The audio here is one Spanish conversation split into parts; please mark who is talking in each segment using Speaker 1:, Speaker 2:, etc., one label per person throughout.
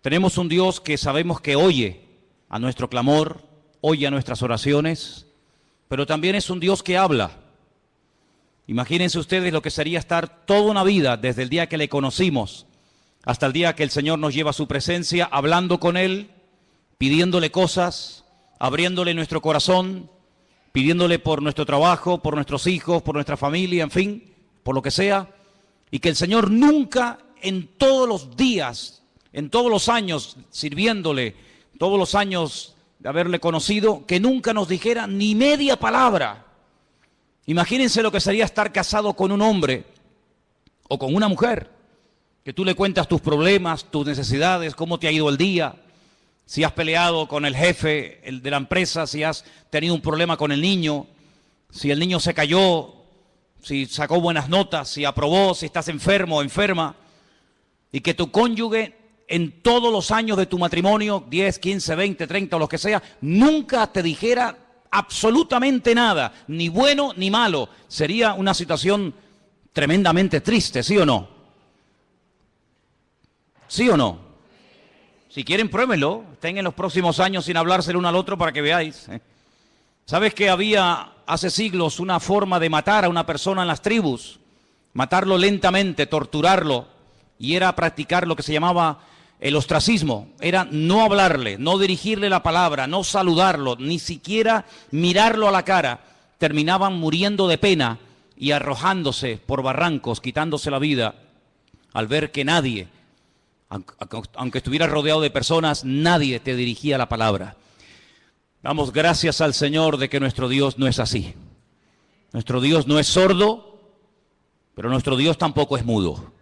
Speaker 1: Tenemos un Dios que sabemos que oye a nuestro clamor, oye a nuestras oraciones, pero también es un Dios que habla. Imagínense ustedes lo que sería estar toda una vida, desde el día que le conocimos hasta el día que el Señor nos lleva a su presencia, hablando con Él, pidiéndole cosas, abriéndole nuestro corazón, pidiéndole por nuestro trabajo, por nuestros hijos, por nuestra familia, en fin, por lo que sea, y que el Señor nunca en todos los días, en todos los años sirviéndole, todos los años de haberle conocido, que nunca nos dijera ni media palabra. Imagínense lo que sería estar casado con un hombre o con una mujer, que tú le cuentas tus problemas, tus necesidades, cómo te ha ido el día, si has peleado con el jefe de la empresa, si has tenido un problema con el niño, si el niño se cayó, si sacó buenas notas, si aprobó, si estás enfermo o enferma, y que tu cónyuge en todos los años de tu matrimonio, 10, 15, 20, 30 o lo que sea, nunca te dijera absolutamente nada, ni bueno ni malo. Sería una situación tremendamente triste, ¿sí o no? ¿Sí o no? Si quieren, pruébenlo. Estén en los próximos años sin hablarse el uno al otro para que veáis. ¿Sabes que había hace siglos una forma de matar a una persona en las tribus? Matarlo lentamente, torturarlo. Y era practicar lo que se llamaba el ostracismo. Era no hablarle, no dirigirle la palabra, no saludarlo, ni siquiera mirarlo a la cara. Terminaban muriendo de pena y arrojándose por barrancos, quitándose la vida, al ver que nadie, aunque estuviera rodeado de personas, nadie te dirigía la palabra. Damos gracias al Señor de que nuestro Dios no es así. Nuestro Dios no es sordo, pero nuestro Dios tampoco es mudo.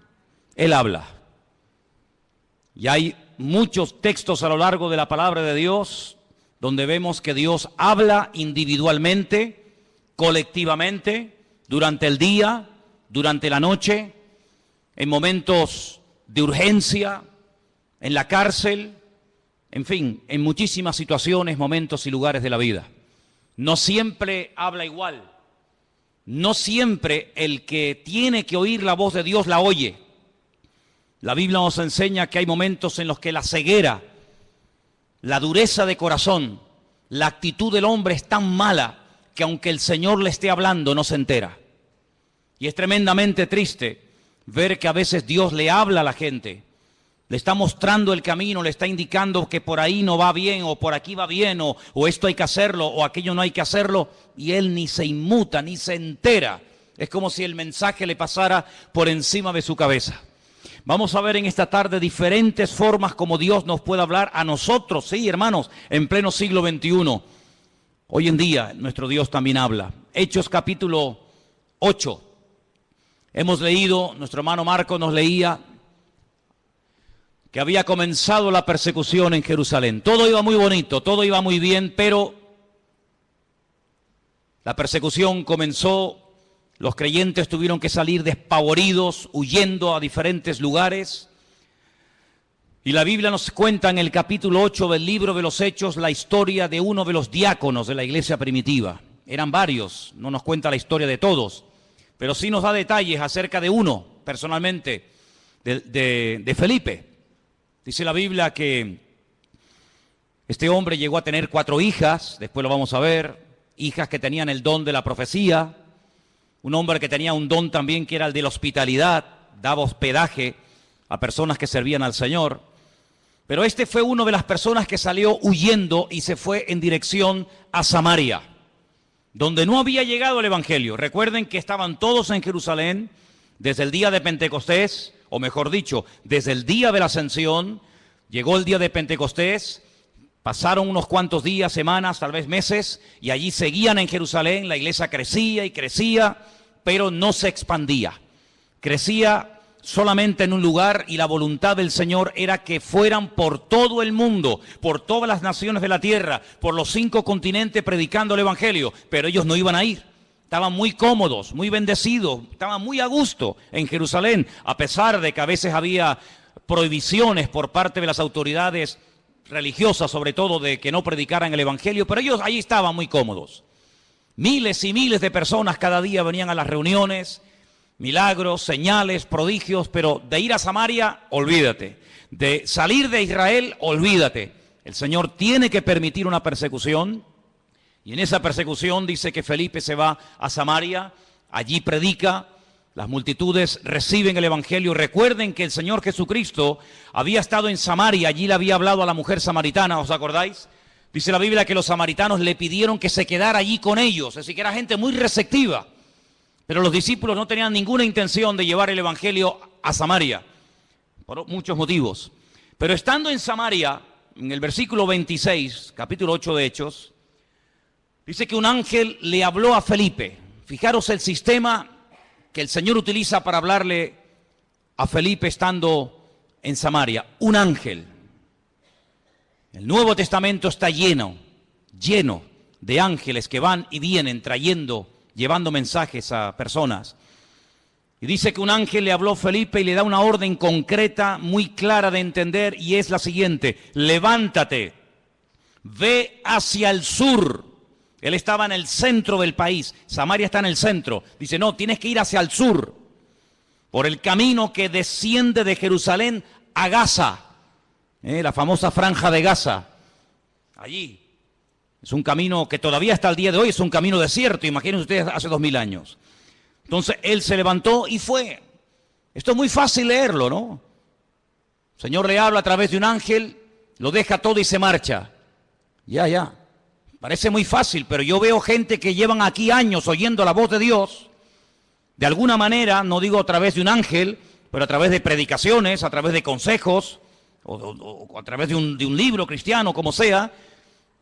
Speaker 1: Él habla. Y hay muchos textos a lo largo de la palabra de Dios donde vemos que Dios habla individualmente, colectivamente, durante el día, durante la noche, en momentos de urgencia, en la cárcel, en fin, en muchísimas situaciones, momentos y lugares de la vida. No siempre habla igual. No siempre el que tiene que oír la voz de Dios la oye. La Biblia nos enseña que hay momentos en los que la ceguera, la dureza de corazón, la actitud del hombre es tan mala que aunque el Señor le esté hablando no se entera. Y es tremendamente triste ver que a veces Dios le habla a la gente, le está mostrando el camino, le está indicando que por ahí no va bien, o por aquí va bien, o esto hay que hacerlo, o aquello no hay que hacerlo, y él ni se inmuta, ni se entera. Es como si el mensaje le pasara por encima de su cabeza. Vamos a ver en esta tarde diferentes formas como Dios nos puede hablar a nosotros, sí, hermanos, en pleno siglo XXI. Hoy en día nuestro Dios también habla. Hechos capítulo 8. Hemos leído, nuestro hermano Marco nos leía que había comenzado la persecución en Jerusalén. Todo iba muy bonito, todo iba muy bien, pero la persecución comenzó. Los creyentes tuvieron que salir despavoridos, huyendo a diferentes lugares. Y la Biblia nos cuenta en el capítulo 8 del libro de los Hechos la historia de uno de los diáconos de la iglesia primitiva. Eran varios, no nos cuenta la historia de todos, pero sí nos da detalles acerca de uno, personalmente, de Felipe. Dice la Biblia que este hombre llegó a tener 4 hijas, después lo vamos a ver, hijas que tenían el don de la profecía. Un hombre que tenía un don también que era el de la hospitalidad, daba hospedaje a personas que servían al Señor. Pero este fue una de las personas que salió huyendo y se fue en dirección a Samaria, donde no había llegado el Evangelio. Recuerden que estaban todos en Jerusalén desde el día de Pentecostés, o mejor dicho, desde el día de la Ascensión. Llegó el día de Pentecostés, pasaron unos cuantos días, semanas, tal vez meses, y allí seguían en Jerusalén. La iglesia crecía y crecía, pero no se expandía. Crecía solamente en un lugar, y la voluntad del Señor era que fueran por todo el mundo, por todas las naciones de la tierra, por los 5 continentes predicando el Evangelio, pero ellos no iban a ir. Estaban muy cómodos, muy bendecidos, estaban muy a gusto en Jerusalén, a pesar de que a veces había prohibiciones por parte de las autoridades religiosas, sobre todo, de que no predicaran el Evangelio, pero ellos allí estaban muy cómodos. Miles y miles de personas cada día venían a las reuniones, milagros, señales, prodigios, pero de ir a Samaria, olvídate. De salir de Israel, olvídate. El Señor tiene que permitir una persecución, y en esa persecución dice que Felipe se va a Samaria, allí predica, las multitudes reciben el evangelio. Recuerden que el Señor Jesucristo había estado en Samaria, allí le había hablado a la mujer samaritana, ¿os acordáis? Dice la Biblia que los samaritanos le pidieron que se quedara allí con ellos, es decir, que era gente muy receptiva. Pero los discípulos no tenían ninguna intención de llevar el evangelio a Samaria, por muchos motivos. Pero estando en Samaria, en el versículo 26, capítulo 8 de Hechos, dice que un ángel le habló a Felipe. Fijaros el sistema que el Señor utiliza para hablarle a Felipe estando en Samaria. Un ángel. El Nuevo Testamento está lleno de ángeles que van y vienen llevando mensajes a personas. Y dice que un ángel le habló a Felipe y le da una orden concreta, muy clara de entender, y es la siguiente: levántate, ve hacia el sur. Él estaba en el centro del país, Samaria está en el centro. Dice, no, tienes que ir hacia el sur, por el camino que desciende de Jerusalén a Gaza, la famosa franja de Gaza. Allí es un camino que todavía hasta el día de hoy es un camino desierto, imagínense ustedes hace 2000 años. Entonces él se levantó y fue. Esto es muy fácil leerlo, ¿no? El Señor le habla a través de un ángel, lo deja todo y se marcha. Ya. Parece muy fácil, pero yo veo gente que llevan aquí años oyendo la voz de Dios, de alguna manera, no digo a través de un ángel, pero a través de predicaciones, a través de consejos, o a través de un libro cristiano, como sea,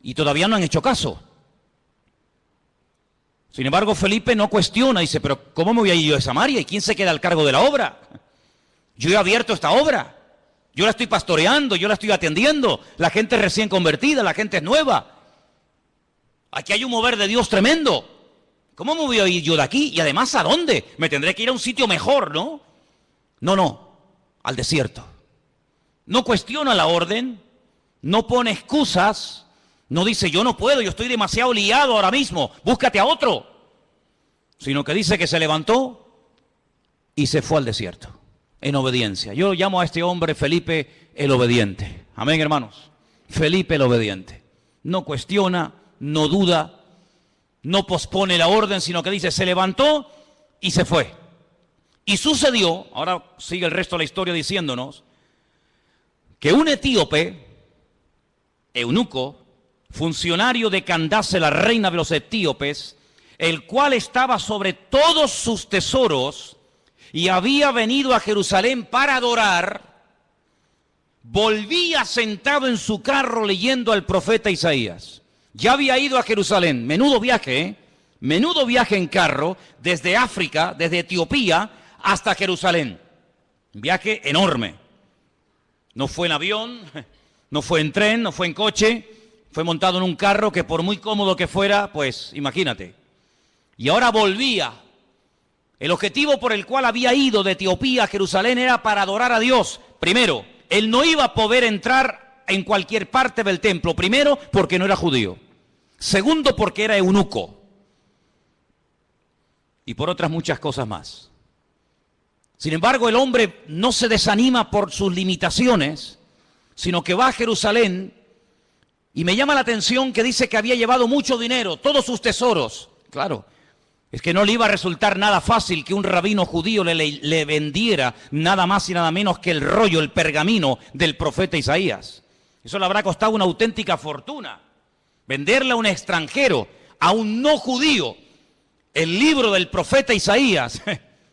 Speaker 1: y todavía no han hecho caso. Sin embargo, Felipe no cuestiona, dice, pero ¿cómo me voy a ir yo a Samaria? ¿Y quién se queda al cargo de la obra? Yo he abierto esta obra, yo la estoy pastoreando, yo la estoy atendiendo, la gente es recién convertida, la gente es nueva. Aquí hay un mover de Dios tremendo. ¿Cómo me voy a ir yo de aquí? Y además, ¿a dónde? Me tendré que ir a un sitio mejor, ¿no? No, al desierto. No cuestiona la orden, no pone excusas, no dice yo no puedo, yo estoy demasiado liado ahora mismo, búscate a otro. Sino que dice que se levantó y se fue al desierto, en obediencia. Yo llamo a este hombre Felipe el obediente. Amén, hermanos. Felipe el obediente. No cuestiona, no duda, no pospone la orden, sino que dice, se levantó y se fue. Y sucedió, ahora sigue el resto de la historia diciéndonos, que un etíope, eunuco, funcionario de Candace, la reina de los etíopes, el cual estaba sobre todos sus tesoros y había venido a Jerusalén para adorar, volvía sentado en su carro leyendo al profeta Isaías. Ya había ido a Jerusalén, menudo viaje en carro, desde África, desde Etiopía hasta Jerusalén. Un viaje enorme. No fue en avión, no fue en tren, no fue en coche, fue montado en un carro que por muy cómodo que fuera, pues imagínate. Y ahora volvía. El objetivo por el cual había ido de Etiopía a Jerusalén era para adorar a Dios. Primero, él no iba a poder entrar en cualquier parte del templo. Primero, porque no era judío. Segundo, porque era eunuco. Y por otras muchas cosas más. Sin embargo, el hombre no se desanima por sus limitaciones, sino que va a Jerusalén, y me llama la atención que dice que había llevado mucho dinero, todos sus tesoros. Claro, es que no le iba a resultar nada fácil que un rabino judío le vendiera nada más y nada menos que el rollo, el pergamino del profeta Isaías. Eso le habrá costado una auténtica fortuna. Venderle a un extranjero, a un no judío, el libro del profeta Isaías,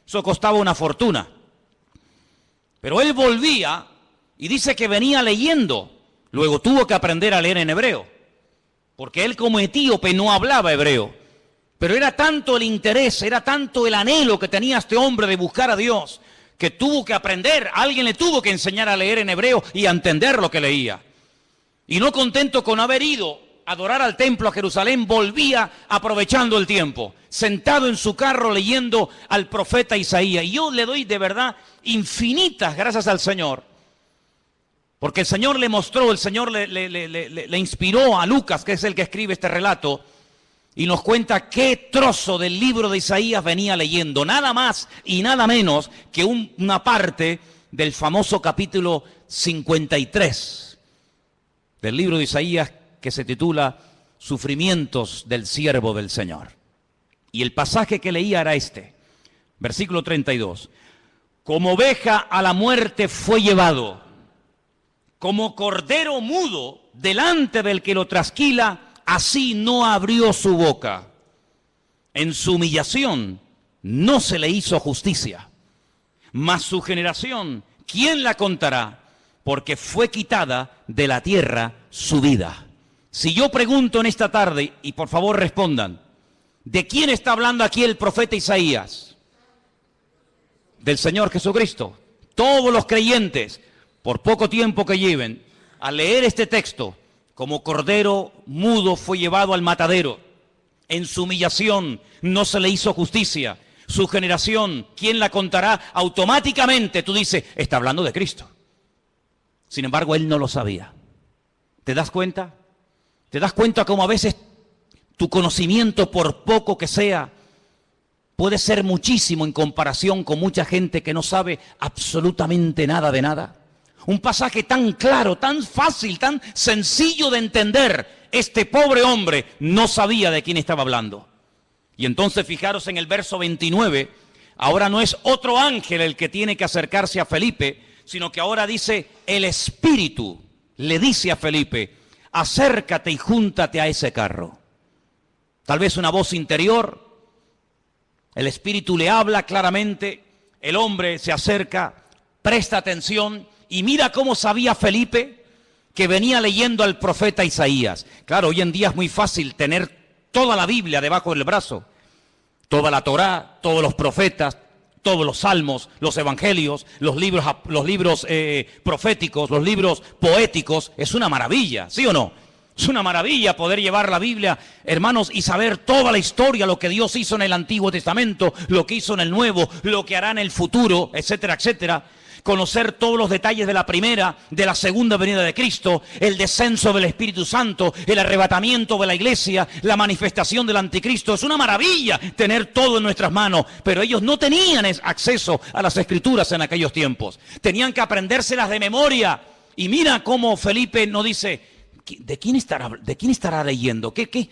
Speaker 1: eso costaba una fortuna. Pero él volvía y dice que venía leyendo. Luego tuvo que aprender a leer en hebreo, porque él como etíope no hablaba hebreo. Pero era tanto el interés, era tanto el anhelo que tenía este hombre de buscar a Dios, que tuvo que aprender, alguien le tuvo que enseñar a leer en hebreo y a entender lo que leía. Y no contento con haber ido a adorar al templo a Jerusalén, volvía aprovechando el tiempo, sentado en su carro leyendo al profeta Isaías. Y yo le doy de verdad infinitas gracias al Señor, porque el Señor le mostró, el Señor le inspiró a Lucas, que es el que escribe este relato, y nos cuenta qué trozo del libro de Isaías venía leyendo, nada más y nada menos que una parte del famoso capítulo 53 del libro de Isaías, que se titula Sufrimientos del siervo del Señor. Y el pasaje que leía era este, versículo 32. Como oveja a la muerte fue llevado, como cordero mudo delante del que lo trasquila, así no abrió su boca. En su humillación no se le hizo justicia. Mas su generación, ¿quién la contará? Porque fue quitada de la tierra su vida. Si yo pregunto en esta tarde, y por favor respondan, ¿de quién está hablando aquí el profeta Isaías? Del Señor Jesucristo. Todos los creyentes, por poco tiempo que lleven, al leer este texto, como cordero mudo fue llevado al matadero. En su humillación no se le hizo justicia. Su generación, ¿quién la contará? Automáticamente tú dices, está hablando de Cristo. Sin embargo, él no lo sabía. ¿Te das cuenta? ¿Te das cuenta cómo a veces tu conocimiento, por poco que sea, puede ser muchísimo en comparación con mucha gente que no sabe absolutamente nada de nada? Un pasaje tan claro, tan fácil, tan sencillo de entender. Este pobre hombre no sabía de quién estaba hablando. Y entonces fijaros en el verso 29, ahora no es otro ángel el que tiene que acercarse a Felipe, sino que ahora dice, el Espíritu le dice a Felipe, acércate y júntate a ese carro. Tal vez una voz interior, el Espíritu le habla claramente, el hombre se acerca, presta atención y mira cómo sabía Felipe que venía leyendo al profeta Isaías. Claro, hoy en día es muy fácil tener toda la Biblia debajo del brazo, toda la Torá, todos los profetas, todos los salmos, los evangelios, los libros proféticos, los libros poéticos. Es una maravilla, ¿sí o no? Es una maravilla poder llevar la Biblia, hermanos, y saber toda la historia, lo que Dios hizo en el Antiguo Testamento, lo que hizo en el Nuevo, lo que hará en el futuro, etcétera, etcétera. Conocer todos los detalles de la primera, de la segunda venida de Cristo, el descenso del Espíritu Santo, el arrebatamiento de la iglesia, la manifestación del anticristo. Es una maravilla tener todo en nuestras manos, pero ellos no tenían acceso a las Escrituras en aquellos tiempos. Tenían que aprendérselas de memoria. Y mira cómo Felipe nos dice, ¿de quién estará leyendo? ¿Qué?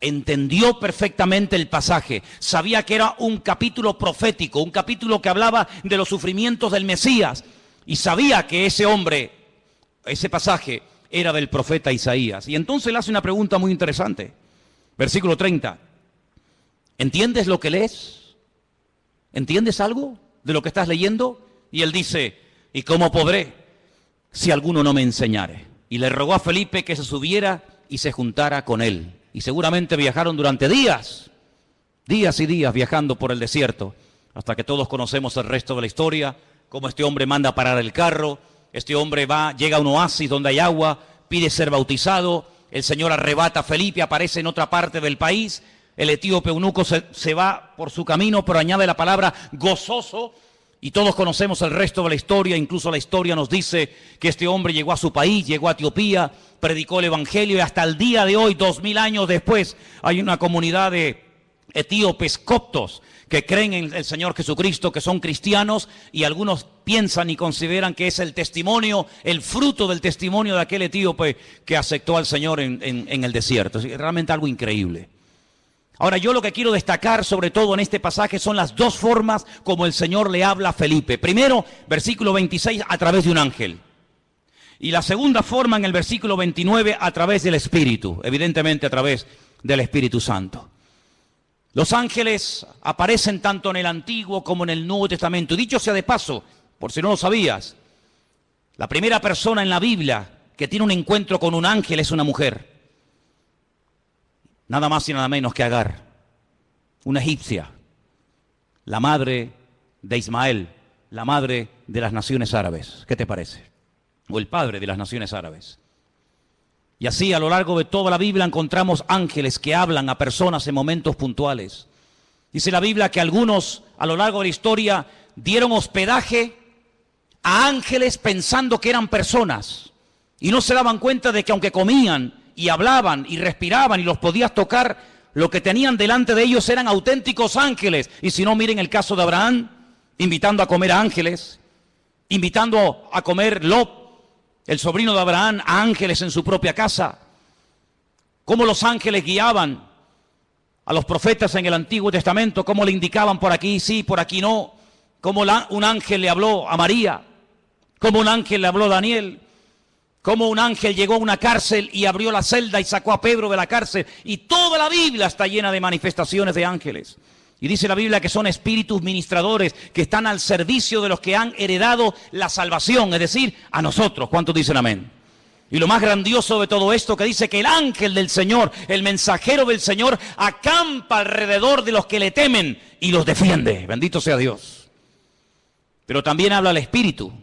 Speaker 1: Entendió perfectamente el pasaje, sabía que era un capítulo profético, un capítulo que hablaba de los sufrimientos del Mesías, y sabía que ese hombre, ese pasaje, era del profeta Isaías. Y entonces le hace una pregunta muy interesante. Versículo 30. ¿Entiendes lo que lees? ¿Entiendes algo de lo que estás leyendo? Y él dice, ¿y cómo podré si alguno no me enseñare? Y le rogó a Felipe que se subiera y se juntara con él. Y seguramente viajaron durante días y días viajando por el desierto, hasta que todos conocemos el resto de la historia, cómo este hombre manda parar el carro, este hombre llega a un oasis donde hay agua, pide ser bautizado, el Señor arrebata a Felipe, aparece en otra parte del país, el etíope eunuco se va por su camino, pero añade la palabra gozoso, y todos conocemos el resto de la historia. Incluso la historia nos dice que este hombre llegó a su país, llegó a Etiopía, predicó el evangelio, y hasta el día de hoy, 2000 años después, hay una comunidad de etíopes coptos que creen en el Señor Jesucristo, que son cristianos, y algunos piensan y consideran que es el testimonio, el fruto del testimonio de aquel etíope que aceptó al Señor en el desierto. Es realmente algo increíble. Ahora, yo lo que quiero destacar sobre todo en este pasaje son las dos formas como el Señor le habla a Felipe. Primero, versículo 26, a través de un ángel. Y la segunda forma en el versículo 29, a través del Espíritu, evidentemente a través del Espíritu Santo. Los ángeles aparecen tanto en el Antiguo como en el Nuevo Testamento. Y dicho sea de paso, por si no lo sabías, la primera persona en la Biblia que tiene un encuentro con un ángel es una mujer. Nada más y nada menos que Agar, una egipcia, la madre de Ismael, la madre de las naciones árabes. ¿Qué te parece? O el padre de las naciones árabes. Y así a lo largo de toda la Biblia encontramos ángeles que hablan a personas en momentos puntuales. Dice la Biblia que algunos a lo largo de la historia dieron hospedaje a ángeles pensando que eran personas. Y no se daban cuenta de que aunque comían y hablaban y respiraban y los podías tocar, Lo que tenían delante de ellos eran auténticos ángeles. Y si no, miren el caso de Abraham, invitando a comer a ángeles, invitando a comer Lot, el sobrino de Abraham, a ángeles en su propia casa. Cómo los ángeles guiaban a los profetas en el Antiguo Testamento, cómo le indicaban por aquí sí, por aquí no. Cómo un ángel le habló a María, cómo un ángel le habló a Daniel, cómo un ángel llegó a una cárcel y abrió la celda y sacó a Pedro de la cárcel. Y toda la Biblia está llena de manifestaciones de ángeles. Y dice la Biblia que son espíritus ministradores que están al servicio de los que han heredado la salvación, es decir, a nosotros. ¿Cuántos dicen amén? Y lo más grandioso de todo esto que dice que el ángel del Señor, el mensajero del Señor, acampa alrededor de los que le temen y los defiende. Bendito sea Dios. Pero también habla el Espíritu.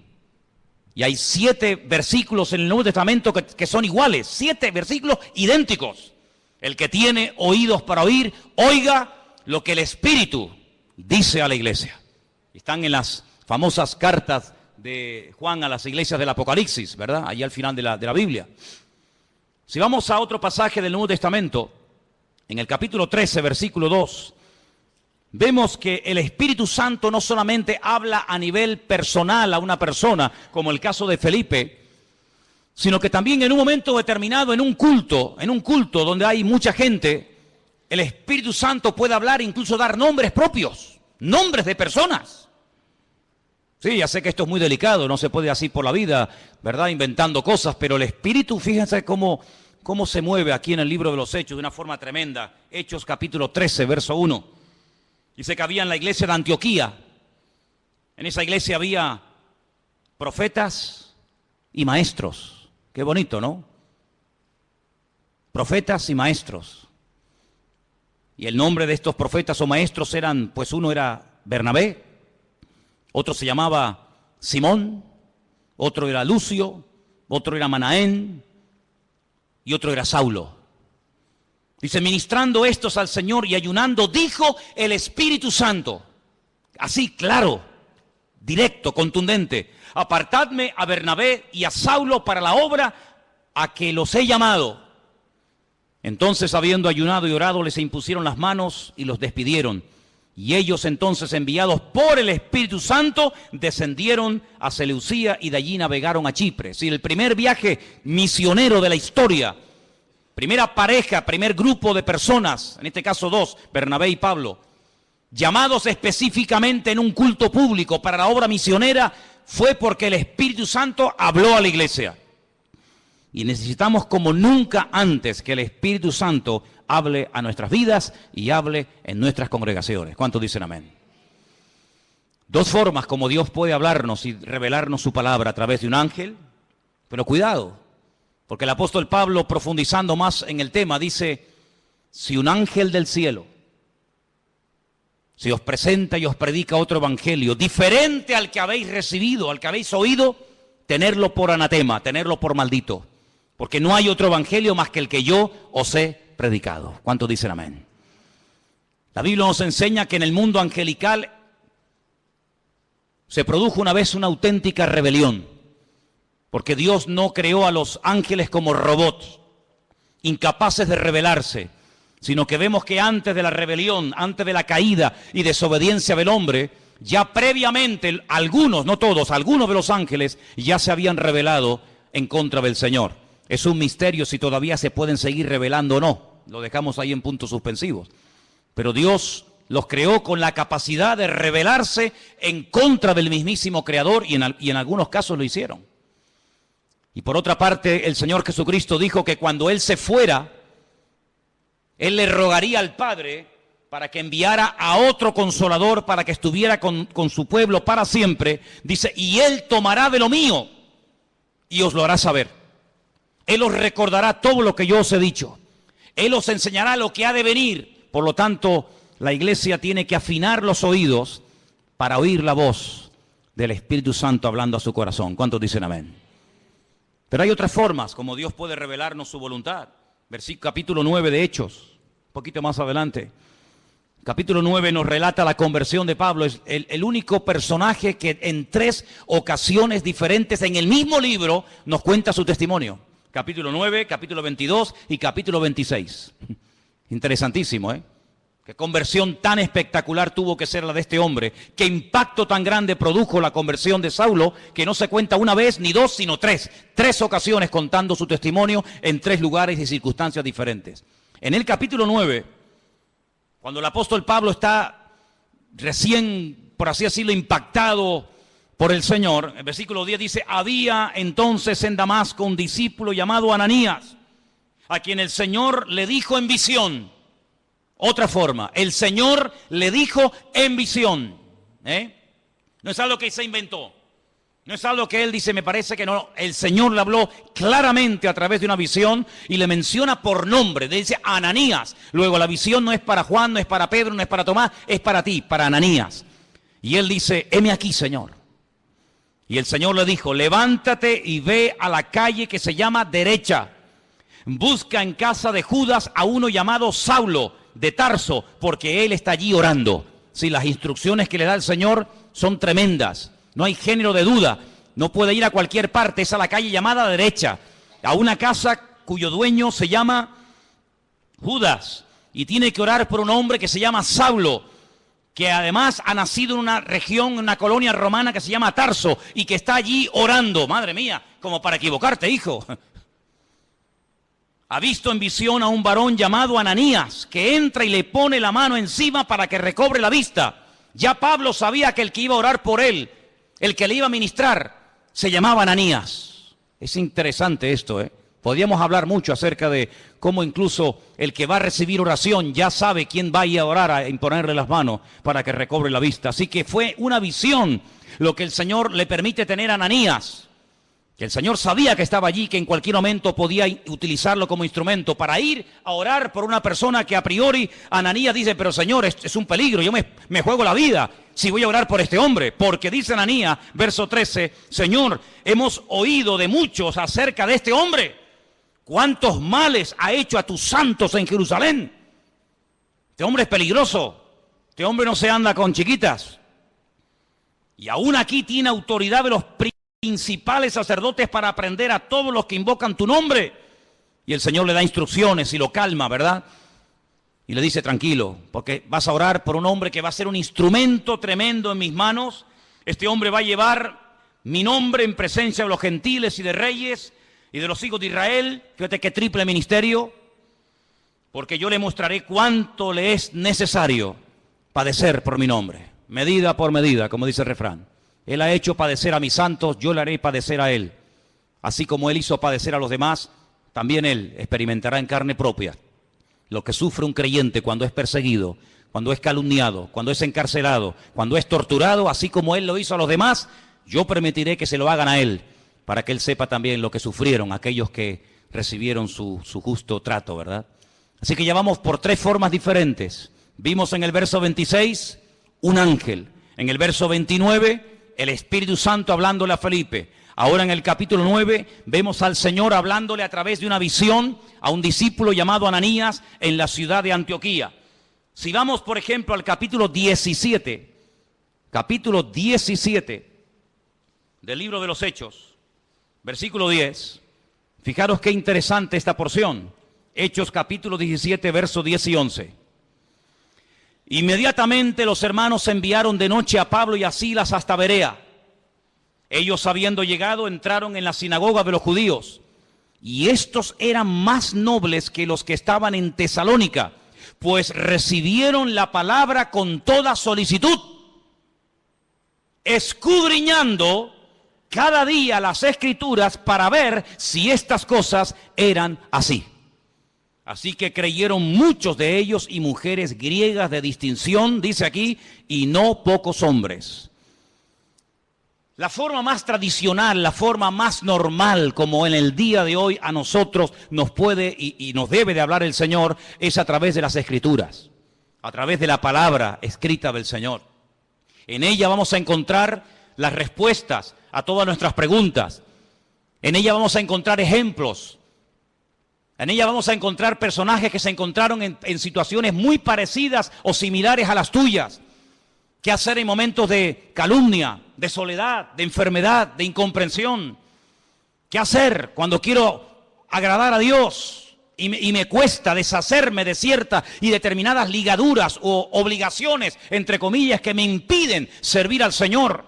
Speaker 1: Y hay 7 versículos en el Nuevo Testamento que son iguales, 7 versículos idénticos. El que tiene oídos para oír, oiga lo que el Espíritu dice a la iglesia. Están en las famosas cartas de Juan a las iglesias del Apocalipsis, ¿verdad? Allí al final de la Biblia. Si vamos a otro pasaje del Nuevo Testamento, en el capítulo 13, versículo 2, vemos que el Espíritu Santo no solamente habla a nivel personal a una persona, como el caso de Felipe, sino que también en un momento determinado, en un culto donde hay mucha gente, el Espíritu Santo puede hablar e incluso dar nombres propios, nombres de personas. Sí, ya sé que esto es muy delicado, no se puede así por la vida, ¿verdad? Inventando cosas, pero el Espíritu, fíjense cómo se mueve aquí en el libro de los Hechos de una forma tremenda. Hechos capítulo 13, verso 1. Dice que había en la iglesia de Antioquía, en esa iglesia había profetas y maestros. Qué bonito, ¿no? Profetas y maestros. Y el nombre de estos profetas o maestros eran, pues uno era Bernabé, otro se llamaba Simón, otro era Lucio, otro era Manaén y otro era Saulo. Dice, ministrando estos al Señor y ayunando, dijo el Espíritu Santo, así claro, directo, contundente, apartadme a Bernabé y a Saulo para la obra a que los he llamado. Entonces, habiendo ayunado y orado, les impusieron las manos y los despidieron. Y ellos entonces, enviados por el Espíritu Santo, descendieron a Seleucía y de allí navegaron a Chipre. Sí, el primer viaje misionero de la historia. Primera pareja, primer grupo de personas, en este caso 2, Bernabé y Pablo, llamados específicamente en un culto público para la obra misionera, fue porque el Espíritu Santo habló a la iglesia. Y necesitamos como nunca antes que el Espíritu Santo hable a nuestras vidas y hable en nuestras congregaciones. ¿Cuántos dicen amén? 2 formas como Dios puede hablarnos y revelarnos su palabra a través de un ángel, pero cuidado. Porque el apóstol Pablo, profundizando más en el tema, dice, si un ángel del cielo se os presenta y os predica otro evangelio, diferente al que habéis recibido, al que habéis oído, tenerlo por anatema, tenerlo por maldito. Porque no hay otro evangelio más que el que yo os he predicado. ¿Cuántos dicen amén? La Biblia nos enseña que en el mundo angelical se produjo una vez una auténtica rebelión. Porque Dios no creó a los ángeles como robots, incapaces de rebelarse, sino que vemos que antes de la rebelión, antes de la caída y desobediencia del hombre, ya previamente algunos, no todos, algunos de los ángeles ya se habían rebelado en contra del Señor. Es un misterio si todavía se pueden seguir rebelando o no, lo dejamos ahí en puntos suspensivos. Pero Dios los creó con la capacidad de rebelarse en contra del mismísimo Creador y en algunos casos lo hicieron. Y por otra parte, el Señor Jesucristo dijo que cuando Él se fuera, Él le rogaría al Padre para que enviara a otro Consolador para que estuviera con su pueblo para siempre. Dice, y Él tomará de lo mío y os lo hará saber. Él os recordará todo lo que yo os he dicho. Él os enseñará lo que ha de venir. Por lo tanto, la iglesia tiene que afinar los oídos para oír la voz del Espíritu Santo hablando a su corazón. ¿Cuántos dicen amén? Pero hay otras formas como Dios puede revelarnos su voluntad. Capítulo 9 de Hechos, un poquito más adelante. Capítulo 9 nos relata la conversión de Pablo. Es el único personaje que en 3 ocasiones diferentes en el mismo libro nos cuenta su testimonio. Capítulo 9, capítulo 22 y capítulo 26. Interesantísimo, ¿eh? Qué conversión tan espectacular tuvo que ser la de este hombre. Qué impacto tan grande produjo la conversión de Saulo, que no se cuenta una vez ni dos, sino tres. 3 ocasiones contando su testimonio en 3 lugares y circunstancias diferentes. En el capítulo 9, cuando el apóstol Pablo está recién, por así decirlo, impactado por el Señor, el versículo 10 dice: había entonces en Damasco un discípulo llamado Ananías, a quien el Señor le dijo en visión. Otra forma, el Señor le dijo en visión. No es algo que se inventó. No es algo que él dice, me parece que no. El Señor le habló claramente a través de una visión y le menciona por nombre. Le dice Ananías. Luego la visión no es para Juan, no es para Pedro, no es para Tomás, es para ti, para Ananías. Y él dice: heme aquí, Señor. Y el Señor le dijo: levántate y ve a la calle que se llama Derecha. Busca en casa de Judas a uno llamado Saulo de Tarso, porque él está allí orando. Sí, las instrucciones que le da el Señor son tremendas. No hay género de duda. No puede ir a cualquier parte. Es a la calle llamada Derecha, a una casa cuyo dueño se llama Judas. Y tiene que orar por un hombre que se llama Saulo, que además ha nacido en una región, en una colonia romana que se llama Tarso, y que está allí orando. Madre mía, como para equivocarte, hijo. Ha visto en visión a un varón llamado Ananías, que entra y le pone la mano encima para que recobre la vista. Ya Pablo sabía que el que iba a orar por él, el que le iba a ministrar, se llamaba Ananías. Es interesante esto, ¿eh? Podríamos hablar mucho acerca de cómo incluso el que va a recibir oración ya sabe quién va a ir a orar, a imponerle las manos para que recobre la vista. Así que fue una visión lo que el Señor le permite tener a Ananías. Que el Señor sabía que estaba allí, que en cualquier momento podía utilizarlo como instrumento para ir a orar por una persona que a priori Ananías dice: pero Señor, es un peligro, yo me juego la vida si voy a orar por este hombre. Porque dice Ananías, verso 13, Señor, hemos oído de muchos acerca de este hombre. ¿Cuántos males ha hecho a tus santos en Jerusalén? Este hombre es peligroso, este hombre no se anda con chiquitas. Y aún aquí tiene autoridad de los principales sacerdotes para aprender a todos los que invocan tu nombre. Y el Señor le da instrucciones y lo calma, ¿verdad? Y le dice: tranquilo, porque vas a orar por un hombre que va a ser un instrumento tremendo en mis manos. Este hombre va a llevar mi nombre en presencia de los gentiles y de reyes y de los hijos de Israel. Fíjate qué triple ministerio. Porque yo le mostraré cuánto le es necesario padecer por mi nombre. Medida por medida, como dice el refrán. Él ha hecho padecer a mis santos, yo le haré padecer a él. Así como él hizo padecer a los demás, también él experimentará en carne propia lo que sufre un creyente cuando es perseguido, cuando es calumniado, cuando es encarcelado, cuando es torturado. Así como él lo hizo a los demás, yo permitiré que se lo hagan a él, para que él sepa también lo que sufrieron aquellos que recibieron su justo trato, ¿verdad? Así que ya vamos por 3 formas diferentes. Vimos en el verso 26 un ángel, en el verso 29 el Espíritu Santo hablándole a Felipe. Ahora en el capítulo 9 vemos al Señor hablándole a través de una visión a un discípulo llamado Ananías en la ciudad de Antioquía. Si vamos, por ejemplo, al capítulo 17 del libro de los Hechos, versículo 10, fijaros qué interesante esta porción. Hechos capítulo 17, versos 10 y 11. Inmediatamente los hermanos enviaron de noche a Pablo y a Silas hasta Berea. Ellos, habiendo llegado, entraron en la sinagoga de los judíos. Y estos eran más nobles que los que estaban en Tesalónica, pues recibieron la palabra con toda solicitud, escudriñando cada día las Escrituras para ver si estas cosas eran así. Así que creyeron muchos de ellos y mujeres griegas de distinción, dice aquí, y no pocos hombres. La forma más tradicional, la forma más normal, como en el día de hoy a nosotros nos puede y nos debe de hablar el Señor, es a través de las Escrituras, a través de la palabra escrita del Señor. En ella vamos a encontrar las respuestas a todas nuestras preguntas. En ella vamos a encontrar ejemplos. En ella vamos a encontrar personajes que se encontraron en situaciones muy parecidas o similares a las tuyas. ¿Qué hacer en momentos de calumnia, de soledad, de enfermedad, de incomprensión? ¿Qué hacer cuando quiero agradar a Dios? y me cuesta deshacerme de ciertas y determinadas ligaduras o obligaciones, entre comillas, que me impiden servir al Señor.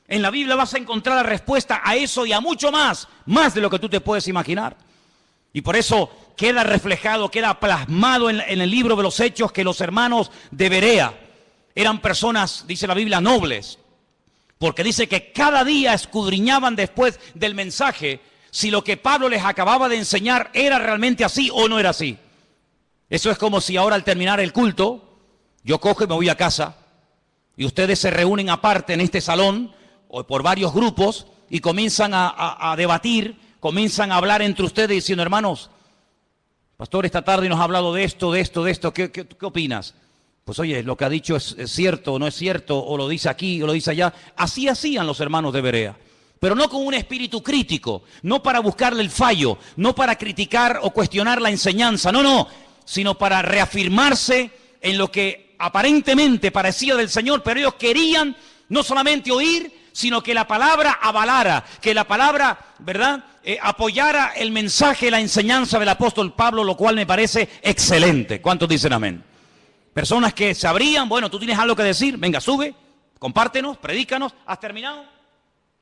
Speaker 1: En la Biblia vas a encontrar la respuesta a eso y a mucho más de lo que tú te puedes imaginar. Y por eso queda reflejado, queda plasmado en el libro de los Hechos que los hermanos de Berea eran personas, dice la Biblia, nobles. Porque dice que cada día escudriñaban después del mensaje si lo que Pablo les acababa de enseñar era realmente así o no era así. Eso es como si ahora al terminar el culto, yo cojo y me voy a casa y ustedes se reúnen aparte en este salón o por varios grupos y comienzan a debatir, comienzan a hablar entre ustedes diciendo, hermanos, pastor, esta tarde nos ha hablado de esto, ¿qué opinas? Pues oye, lo que ha dicho es cierto o no es cierto, o lo dice aquí o lo dice allá. Así hacían los hermanos de Berea. Pero no con un espíritu crítico, no para buscarle el fallo, no para criticar o cuestionar la enseñanza, no, sino para reafirmarse en lo que aparentemente parecía del Señor, pero ellos querían no solamente oír, sino que la palabra avalara, que la palabra, ¿verdad?, apoyara el mensaje, la enseñanza del apóstol Pablo, lo cual me parece excelente. ¿Cuántos dicen amén? Personas que sabrían, bueno, tú tienes algo que decir, venga, sube, compártenos, predícanos, ¿has terminado?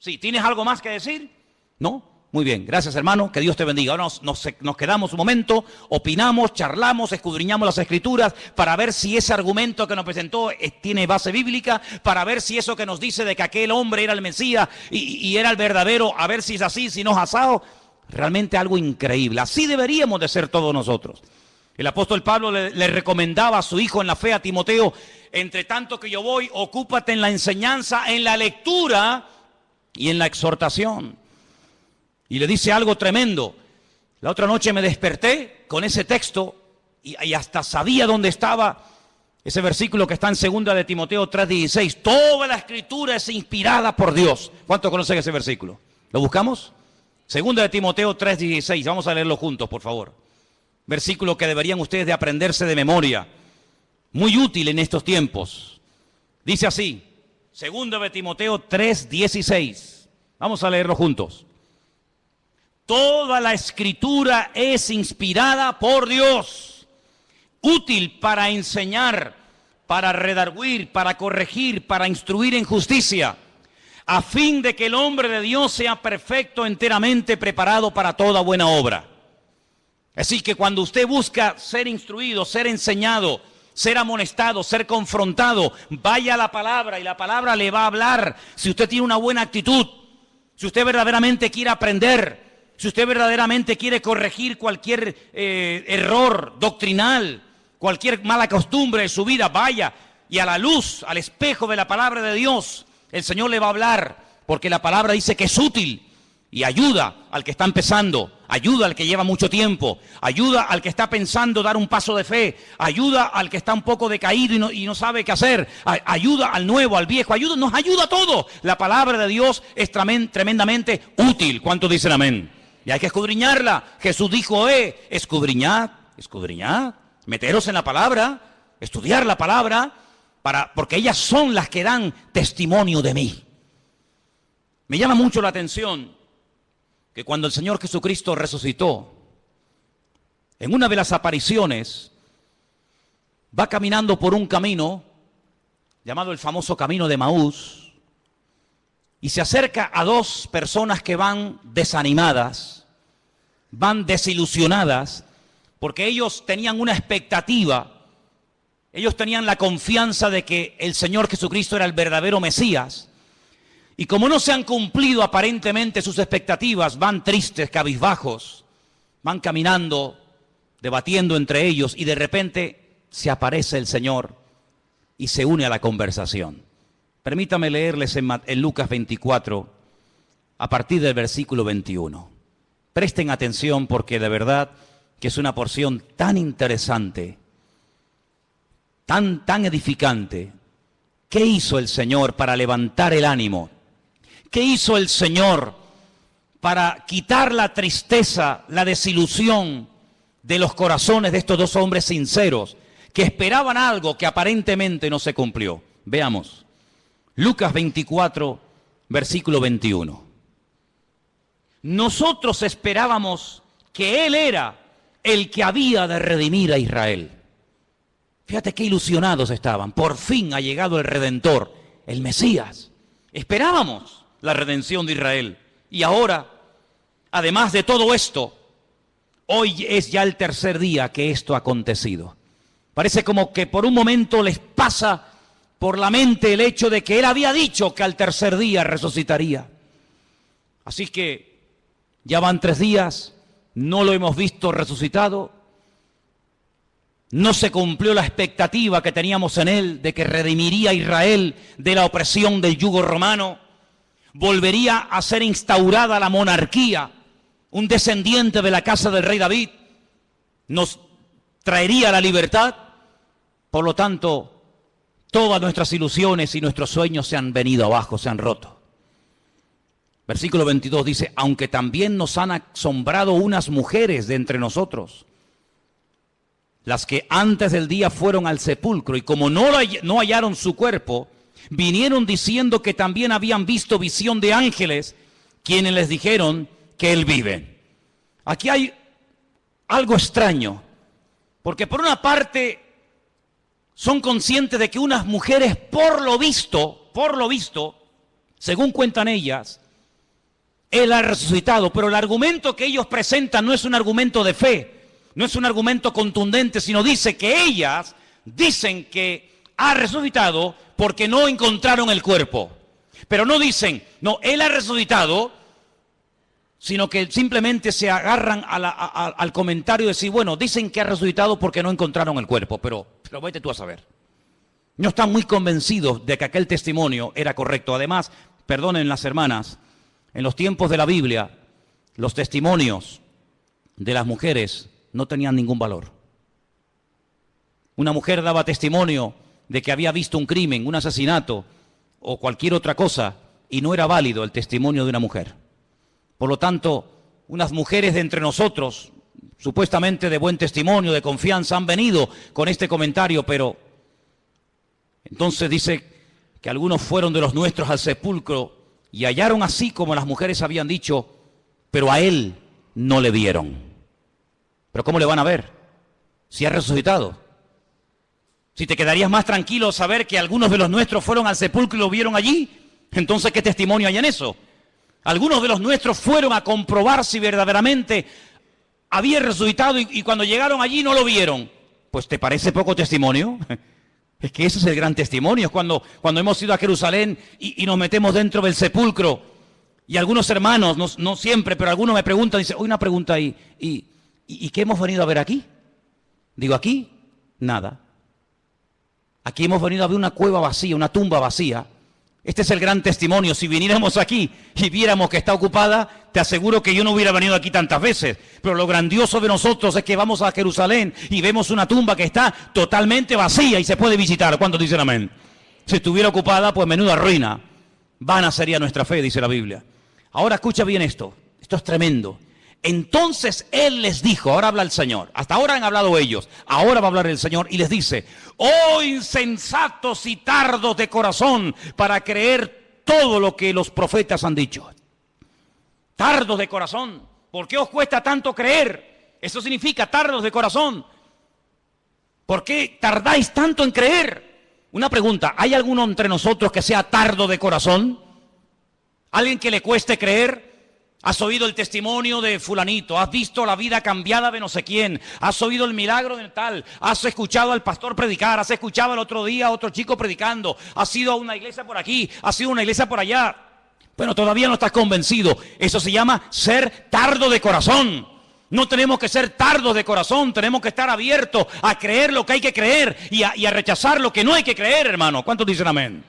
Speaker 1: Sí, ¿tienes algo más que decir? ¿No? Muy bien, gracias hermano, que Dios te bendiga. Ahora nos quedamos un momento, opinamos, charlamos, escudriñamos las Escrituras para ver si ese argumento que nos presentó tiene base bíblica, para ver si eso que nos dice de que aquel hombre era el Mesías y era el verdadero, a ver si es así, si no es asado. Realmente algo increíble, así deberíamos de ser todos nosotros. El apóstol Pablo le recomendaba a su hijo en la fe, a Timoteo, entre tanto que yo voy, ocúpate en la enseñanza, en la lectura y en la exhortación. Y le dice algo tremendo. La otra noche me desperté con ese texto y hasta sabía dónde estaba ese versículo que está en 2 de Timoteo 3:16. Toda la Escritura es inspirada por Dios. ¿Cuántos conocen ese versículo? ¿Lo buscamos? 2 de Timoteo 3:16. Vamos a leerlo juntos, por favor. Versículo que deberían ustedes de aprenderse de memoria. Muy útil en estos tiempos. Dice así, 2 de Timoteo 3:16. Vamos a leerlo juntos. Toda la Escritura es inspirada por Dios, útil para enseñar, para redarguir, para corregir, para instruir en justicia, a fin de que el hombre de Dios sea perfecto, enteramente preparado para toda buena obra. Así que cuando usted busca ser instruido, ser enseñado, ser amonestado, ser confrontado, vaya a la palabra y la palabra le va a hablar. Si usted tiene una buena actitud, si usted verdaderamente quiere aprender, si usted verdaderamente quiere corregir cualquier error doctrinal, cualquier mala costumbre de su vida, vaya y a la luz, al espejo de la palabra de Dios, el Señor le va a hablar, porque la palabra dice que es útil y ayuda al que está empezando, ayuda al que lleva mucho tiempo, ayuda al que está pensando dar un paso de fe, ayuda al que está un poco decaído y no sabe qué hacer, ayuda al nuevo, al viejo, nos ayuda a todos. La palabra de Dios es tremendamente útil. ¿Cuántos dicen amén? Y hay que escudriñarla. Jesús dijo, escudriñad, meteros en la palabra, estudiar la palabra, porque ellas son las que dan testimonio de mí. Me llama mucho la atención que cuando el Señor Jesucristo resucitó, en una de las apariciones, va caminando por un camino llamado el famoso camino de Emaús, y se acerca a dos personas que van desanimadas, van desilusionadas, porque ellos tenían una expectativa, ellos tenían la confianza de que el Señor Jesucristo era el verdadero Mesías, y como no se han cumplido aparentemente sus expectativas, van tristes, cabizbajos, van caminando, debatiendo entre ellos, y de repente se aparece el Señor y se une a la conversación. Permítame leerles en Lucas 24, a partir del versículo 21. Presten atención porque de verdad que es una porción tan interesante, tan edificante. ¿Qué hizo el Señor para levantar el ánimo? ¿Qué hizo el Señor para quitar la tristeza, la desilusión de los corazones de estos dos hombres sinceros que esperaban algo que aparentemente no se cumplió? Veamos. Lucas 24, versículo 21. Nosotros esperábamos que Él era el que había de redimir a Israel. Fíjate qué ilusionados estaban. Por fin ha llegado el Redentor, el Mesías. Esperábamos la redención de Israel. Y ahora, además de todo esto, hoy es ya el tercer día que esto ha acontecido. Parece como que por un momento les pasa por la mente el hecho de que él había dicho que al tercer día resucitaría. Así que ya van 3 días, no lo hemos visto resucitado. No se cumplió la expectativa que teníamos en él de que redimiría a Israel de la opresión del yugo romano. Volvería a ser instaurada la monarquía. Un descendiente de la casa del rey David nos traería la libertad. Por lo tanto, todas nuestras ilusiones y nuestros sueños se han venido abajo, se han roto. Versículo 22 dice, aunque también nos han asombrado unas mujeres de entre nosotros, las que antes del día fueron al sepulcro y como no hallaron su cuerpo, vinieron diciendo que también habían visto visión de ángeles, quienes les dijeron que él vive. Aquí hay algo extraño, porque por una parte son conscientes de que unas mujeres por lo visto, según cuentan ellas, él ha resucitado, pero el argumento que ellos presentan no es un argumento de fe, no es un argumento contundente, sino dice que ellas dicen que ha resucitado porque no encontraron el cuerpo. Pero no dicen, no, él ha resucitado, sino que simplemente se agarran al comentario de decir, bueno, dicen que ha resucitado porque no encontraron el cuerpo, pero vete tú a saber. No están muy convencidos de que aquel testimonio era correcto. Además, perdonen las hermanas, en los tiempos de la Biblia, los testimonios de las mujeres no tenían ningún valor. Una mujer daba testimonio de que había visto un crimen, un asesinato o cualquier otra cosa y no era válido el testimonio de una mujer. Por lo tanto, unas mujeres de entre nosotros, supuestamente de buen testimonio, de confianza, han venido con este comentario, pero entonces dice que algunos fueron de los nuestros al sepulcro y hallaron así como las mujeres habían dicho, pero a él no le vieron. ¿Pero cómo le van a ver si ha resucitado? Si te quedarías más tranquilo saber que algunos de los nuestros fueron al sepulcro y lo vieron allí, entonces ¿qué testimonio hay en eso? Algunos de los nuestros fueron a comprobar si verdaderamente había resucitado y cuando llegaron allí no lo vieron. Pues ¿te parece poco testimonio? Es que ese es el gran testimonio. Es cuando hemos ido a Jerusalén y nos metemos dentro del sepulcro y algunos hermanos, no siempre, pero algunos me preguntan, dicen, hoy una pregunta ahí, ¿y qué hemos venido a ver aquí? Digo, aquí, nada. Aquí hemos venido a ver una cueva vacía, una tumba vacía. Este es el gran testimonio. Si viniéramos aquí y viéramos que está ocupada, te aseguro que yo no hubiera venido aquí tantas veces. Pero lo grandioso de nosotros es que vamos a Jerusalén y vemos una tumba que está totalmente vacía y se puede visitar. ¿Cuántos dicen amén? Si estuviera ocupada, pues menuda ruina. Vana sería nuestra fe, dice la Biblia. Ahora escucha bien esto. Esto es tremendo. Entonces él les dijo, ahora habla el Señor, hasta ahora han hablado ellos, ahora va a hablar el Señor y les dice, oh insensatos y tardos de corazón para creer todo lo que los profetas han dicho. Tardos de corazón, ¿por qué os cuesta tanto creer? Eso significa tardos de corazón. ¿Por qué tardáis tanto en creer? Una pregunta, ¿hay alguno entre nosotros que sea tardo de corazón? ¿Alguien que le cueste creer? Has oído el testimonio de fulanito, has visto la vida cambiada de no sé quién, has oído el milagro de tal, has escuchado al pastor predicar, has escuchado el otro día a otro chico predicando, has ido a una iglesia por aquí, has ido a una iglesia por allá. Bueno, todavía no estás convencido. Eso se llama ser tardo de corazón. No tenemos que ser tardos de corazón, tenemos que estar abiertos a creer lo que hay que creer y a rechazar lo que no hay que creer, hermano. ¿Cuántos dicen amén?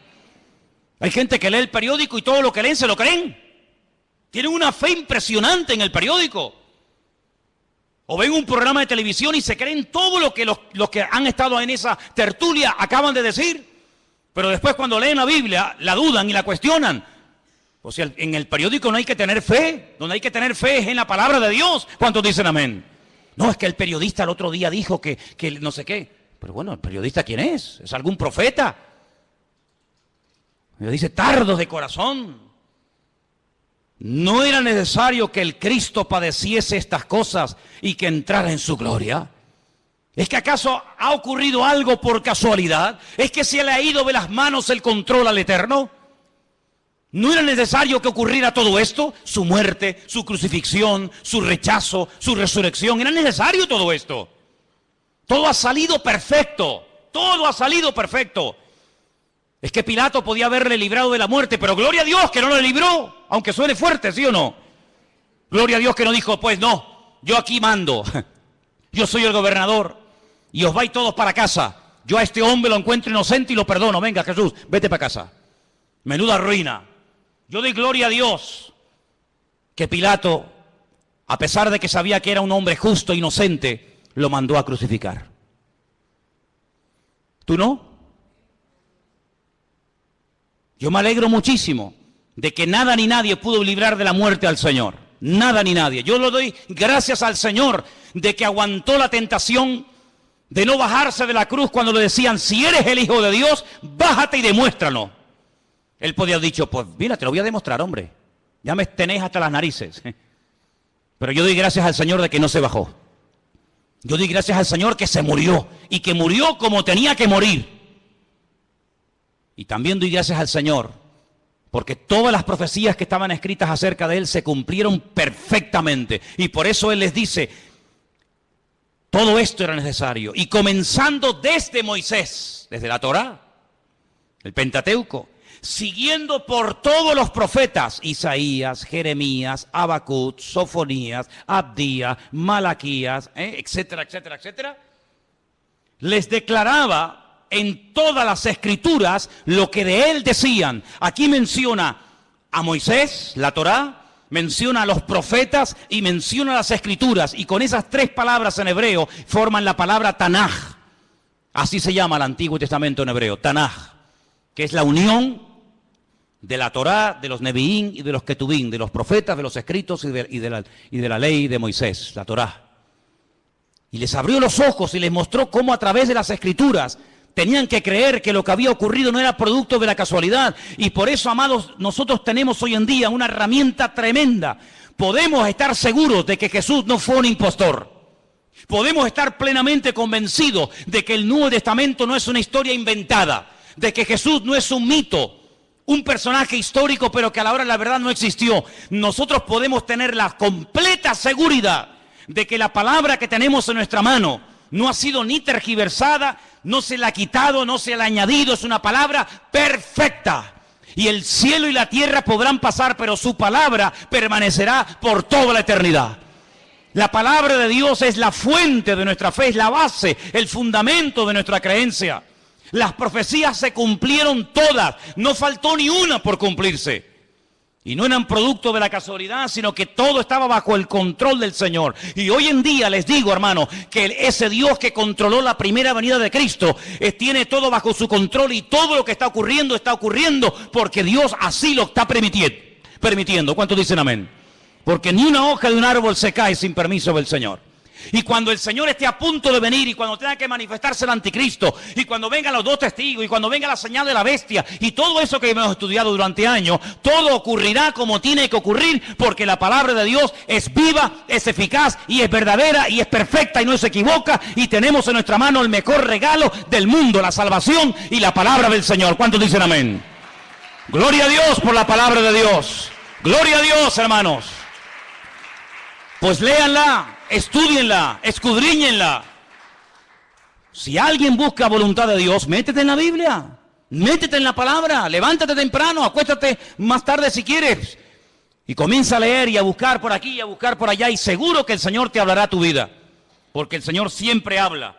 Speaker 1: Hay gente que lee el periódico y todo lo que leen se lo creen. Tienen una fe impresionante en el periódico. O ven un programa de televisión y se creen todo lo que los que han estado en esa tertulia acaban de decir. Pero después cuando leen la Biblia, la dudan y la cuestionan. O sea, en el periódico no hay que tener fe. Donde hay que tener fe es en la palabra de Dios. ¿Cuántos dicen amén? No, es que el periodista el otro día dijo que no sé qué. Pero bueno, ¿el periodista quién es? ¿Es algún profeta? Me dice, tardos de corazón. ¿No era necesario que el Cristo padeciese estas cosas y que entrara en su gloria? ¿Es que acaso ha ocurrido algo por casualidad? ¿Es que se le ha ido de las manos el control al Eterno? ¿No era necesario que ocurriera todo esto? Su muerte, su crucifixión, su rechazo, su resurrección. ¿Era necesario todo esto? Todo ha salido perfecto. Todo ha salido perfecto. Es que Pilato podía haberle librado de la muerte, pero gloria a Dios que no lo libró, aunque suene fuerte, ¿sí o no? Gloria a Dios que no dijo, pues no, yo aquí mando, yo soy el gobernador, y os vais todos para casa. Yo a este hombre lo encuentro inocente y lo perdono. Venga, Jesús, vete para casa. Menuda ruina. Yo doy gloria a Dios que Pilato, a pesar de que sabía que era un hombre justo e inocente, lo mandó a crucificar. ¿Tú no? Yo me alegro muchísimo de que nada ni nadie pudo librar de la muerte al Señor. Nada ni nadie. Yo lo doy gracias al Señor de que aguantó la tentación de no bajarse de la cruz cuando le decían, si eres el Hijo de Dios, bájate y demuéstralo. Él podía haber dicho, pues mira, te lo voy a demostrar, hombre. Ya me tenéis hasta las narices. Pero yo doy gracias al Señor de que no se bajó. Yo doy gracias al Señor que se murió y que murió como tenía que morir. Y también doy gracias al Señor porque todas las profecías que estaban escritas acerca de Él se cumplieron perfectamente. Y por eso Él les dice, todo esto era necesario. Y comenzando desde Moisés, desde la Torá, el Pentateuco, siguiendo por todos los profetas, Isaías, Jeremías, Habacuc, Sofonías, Abdías, Malaquías, etcétera, etcétera, etcétera, les declaraba en todas las escrituras lo que de él decían. Aquí menciona a Moisés, la Torá, menciona a los profetas y menciona las escrituras. Y con esas tres palabras en hebreo forman la palabra Tanaj. Así se llama el Antiguo Testamento en hebreo, Tanaj, que es la unión de la Torá, de los Neviín y de los Ketubín, de los profetas, de los escritos y de la ley de Moisés, la Torá. Y les abrió los ojos y les mostró cómo a través de las escrituras tenían que creer que lo que había ocurrido no era producto de la casualidad. Y por eso, amados, nosotros tenemos hoy en día una herramienta tremenda. Podemos estar seguros de que Jesús no fue un impostor. Podemos estar plenamente convencidos de que el Nuevo Testamento no es una historia inventada, de que Jesús no es un mito, un personaje histórico, pero que a la hora de la verdad no existió. Nosotros podemos tener la completa seguridad de que la palabra que tenemos en nuestra mano no ha sido ni tergiversada, no se la ha quitado, no se la ha añadido, es una palabra perfecta. Y el cielo y la tierra podrán pasar, pero su palabra permanecerá por toda la eternidad. La palabra de Dios es la fuente de nuestra fe, es la base, el fundamento de nuestra creencia. Las profecías se cumplieron todas, no faltó ni una por cumplirse. Y no eran producto de la casualidad, sino que todo estaba bajo el control del Señor. Y hoy en día les digo, hermano, que ese Dios que controló la primera venida de Cristo, tiene todo bajo su control y todo lo que está ocurriendo porque Dios así lo está permitiendo. ¿Cuántos dicen amén? Porque ni una hoja de un árbol se cae sin permiso del Señor. Y cuando el Señor esté a punto de venir, y cuando tenga que manifestarse el anticristo, y cuando vengan los dos testigos, y cuando venga la señal de la bestia, y todo eso que hemos estudiado durante años, todo ocurrirá como tiene que ocurrir, porque la palabra de Dios es viva, es eficaz, y es verdadera, y es perfecta, y no se equivoca, y tenemos en nuestra mano el mejor regalo del mundo, la salvación y la palabra del Señor. ¿Cuántos dicen amén? Gloria a Dios por la palabra de Dios. Gloria a Dios, hermanos. Pues léanla, estúdienla, escudriñenla. Si alguien busca voluntad de Dios, métete en la Biblia, métete en la palabra, levántate temprano, acuéstate más tarde si quieres. Y comienza a leer y a buscar por aquí y a buscar por allá, y seguro que el Señor te hablará tu vida. Porque el Señor siempre habla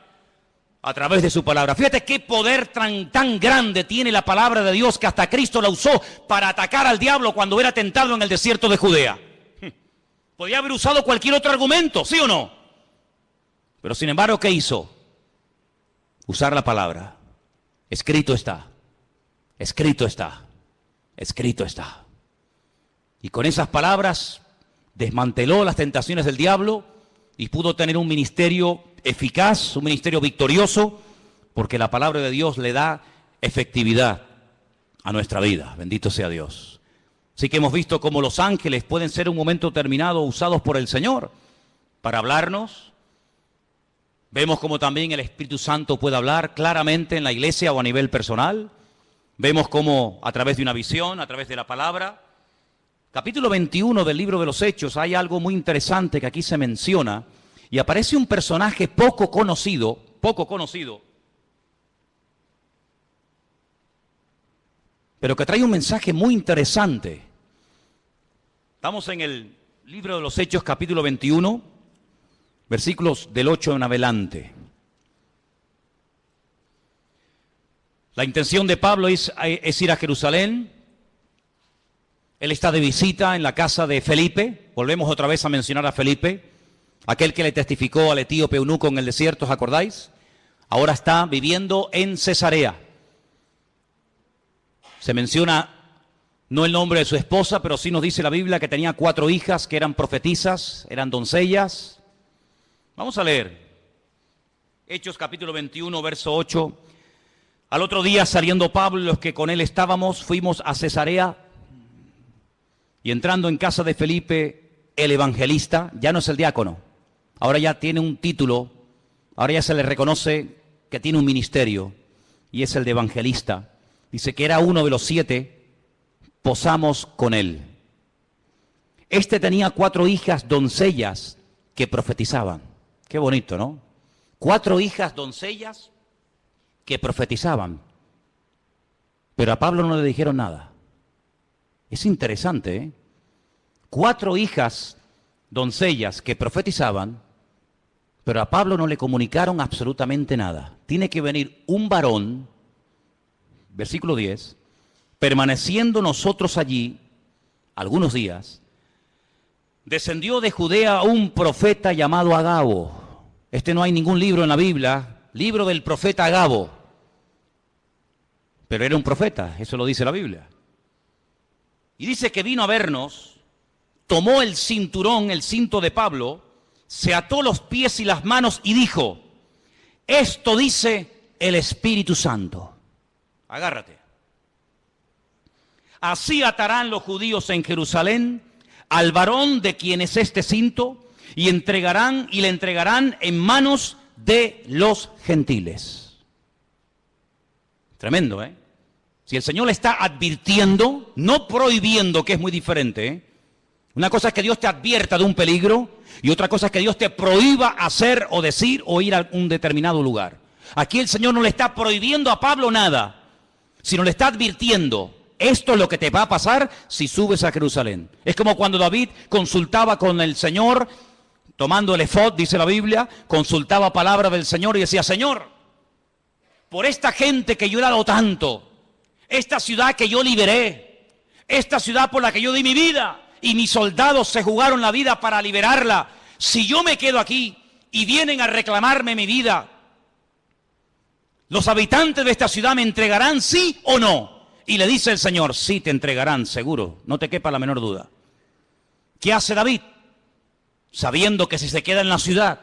Speaker 1: a través de su palabra. Fíjate qué poder tan grande tiene la palabra de Dios, que hasta Cristo la usó para atacar al diablo cuando era tentado en el desierto de Judea. Podía haber usado cualquier otro argumento, ¿sí o no? Pero sin embargo, ¿qué hizo? Usar la palabra. Escrito está. Escrito está. Escrito está. Y con esas palabras desmanteló las tentaciones del diablo y pudo tener un ministerio eficaz, un ministerio victorioso, porque la palabra de Dios le da efectividad a nuestra vida. Bendito sea Dios. Así que hemos visto cómo los ángeles pueden ser en un momento determinado usados por el Señor para hablarnos. Vemos cómo también el Espíritu Santo puede hablar claramente en la iglesia o a nivel personal. Vemos cómo a través de una visión, a través de la palabra. Capítulo 21 del libro de los Hechos, hay algo muy interesante que aquí se menciona y aparece un personaje poco conocido, pero que trae un mensaje muy interesante. Estamos en el libro de los Hechos, capítulo 21, versículos del 8 en adelante. La intención de Pablo es ir a Jerusalén. Él está de visita en la casa de Felipe. Volvemos otra vez a mencionar a Felipe, aquel que le testificó al etíope eunuco en el desierto, ¿os acordáis? Ahora está viviendo en Cesarea. Se menciona no el nombre de su esposa, pero sí nos dice la Biblia que tenía 4 hijas que eran profetisas, eran doncellas. Vamos a leer. Hechos capítulo 21, verso 8. Al otro día, saliendo Pablo y los que con él estábamos, fuimos a Cesarea. Y entrando en casa de Felipe, el evangelista, ya no es el diácono, ahora ya tiene un título, ahora ya se le reconoce que tiene un ministerio, y es el de evangelista. Dice que era uno de los 7, posamos con él. Este tenía 4 hijas doncellas que profetizaban. Qué bonito, ¿no? 4 hijas doncellas que profetizaban. Pero a Pablo no le dijeron nada. Es interesante, ¿eh? 4 hijas doncellas que profetizaban, pero a Pablo no le comunicaron absolutamente nada. Tiene que venir un varón, versículo 10, permaneciendo nosotros allí algunos días, descendió de Judea un profeta llamado Agabo. No hay ningún libro en la Biblia, libro del profeta Agabo, pero era un profeta, eso lo dice la Biblia. Y dice que vino a vernos, tomó el cinturón, el cinto de Pablo, se ató los pies y las manos y dijo: esto dice el Espíritu Santo. Agárrate. Así atarán los judíos en Jerusalén al varón de quien es este cinto y le entregarán en manos de los gentiles. Tremendo, ¿eh? Si el Señor le está advirtiendo, no prohibiendo, que es muy diferente, ¿eh? Una cosa es que Dios te advierta de un peligro y otra cosa es que Dios te prohíba hacer o decir o ir a un determinado lugar. Aquí el Señor no le está prohibiendo a Pablo nada, sino le está advirtiendo: esto es lo que te va a pasar si subes a Jerusalén. Es como cuando David consultaba con el Señor, tomando el efod, dice la Biblia, consultaba palabra del Señor y decía: Señor, por esta gente que yo he dado tanto, esta ciudad que yo liberé, esta ciudad por la que yo di mi vida y mis soldados se jugaron la vida para liberarla, si yo me quedo aquí y vienen a reclamarme mi vida, ¿los habitantes de esta ciudad me entregarán, sí o no? Y le dice el Señor: sí, te entregarán, seguro, no te quepa la menor duda. ¿Qué hace David? Sabiendo que si se queda en la ciudad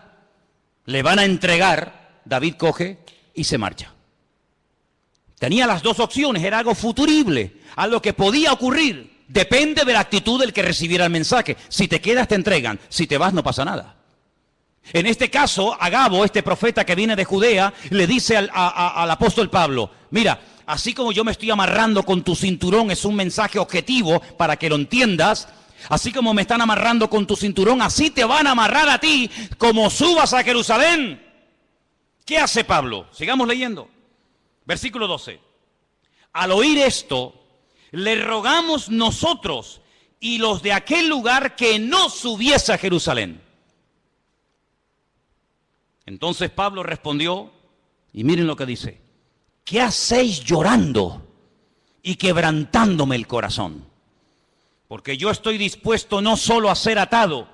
Speaker 1: le van a entregar, David coge y se marcha. Tenía las 2 opciones, era algo futurible, algo que podía ocurrir. Depende de la actitud del que recibiera el mensaje. Si te quedas, te entregan. Si te vas, no pasa nada. En este caso, Agabo, este profeta que viene de Judea, le dice al apóstol Pablo: mira, así como yo me estoy amarrando con tu cinturón, es un mensaje objetivo para que lo entiendas. Así como me están amarrando con tu cinturón, así te van a amarrar a ti como subas a Jerusalén. ¿Qué hace Pablo? Sigamos leyendo. Versículo 12. Al oír esto, le rogamos nosotros y los de aquel lugar que no subiese a Jerusalén. Entonces Pablo respondió, y miren lo que dice: ¿qué hacéis llorando y quebrantándome el corazón? Porque yo estoy dispuesto no solo a ser atado,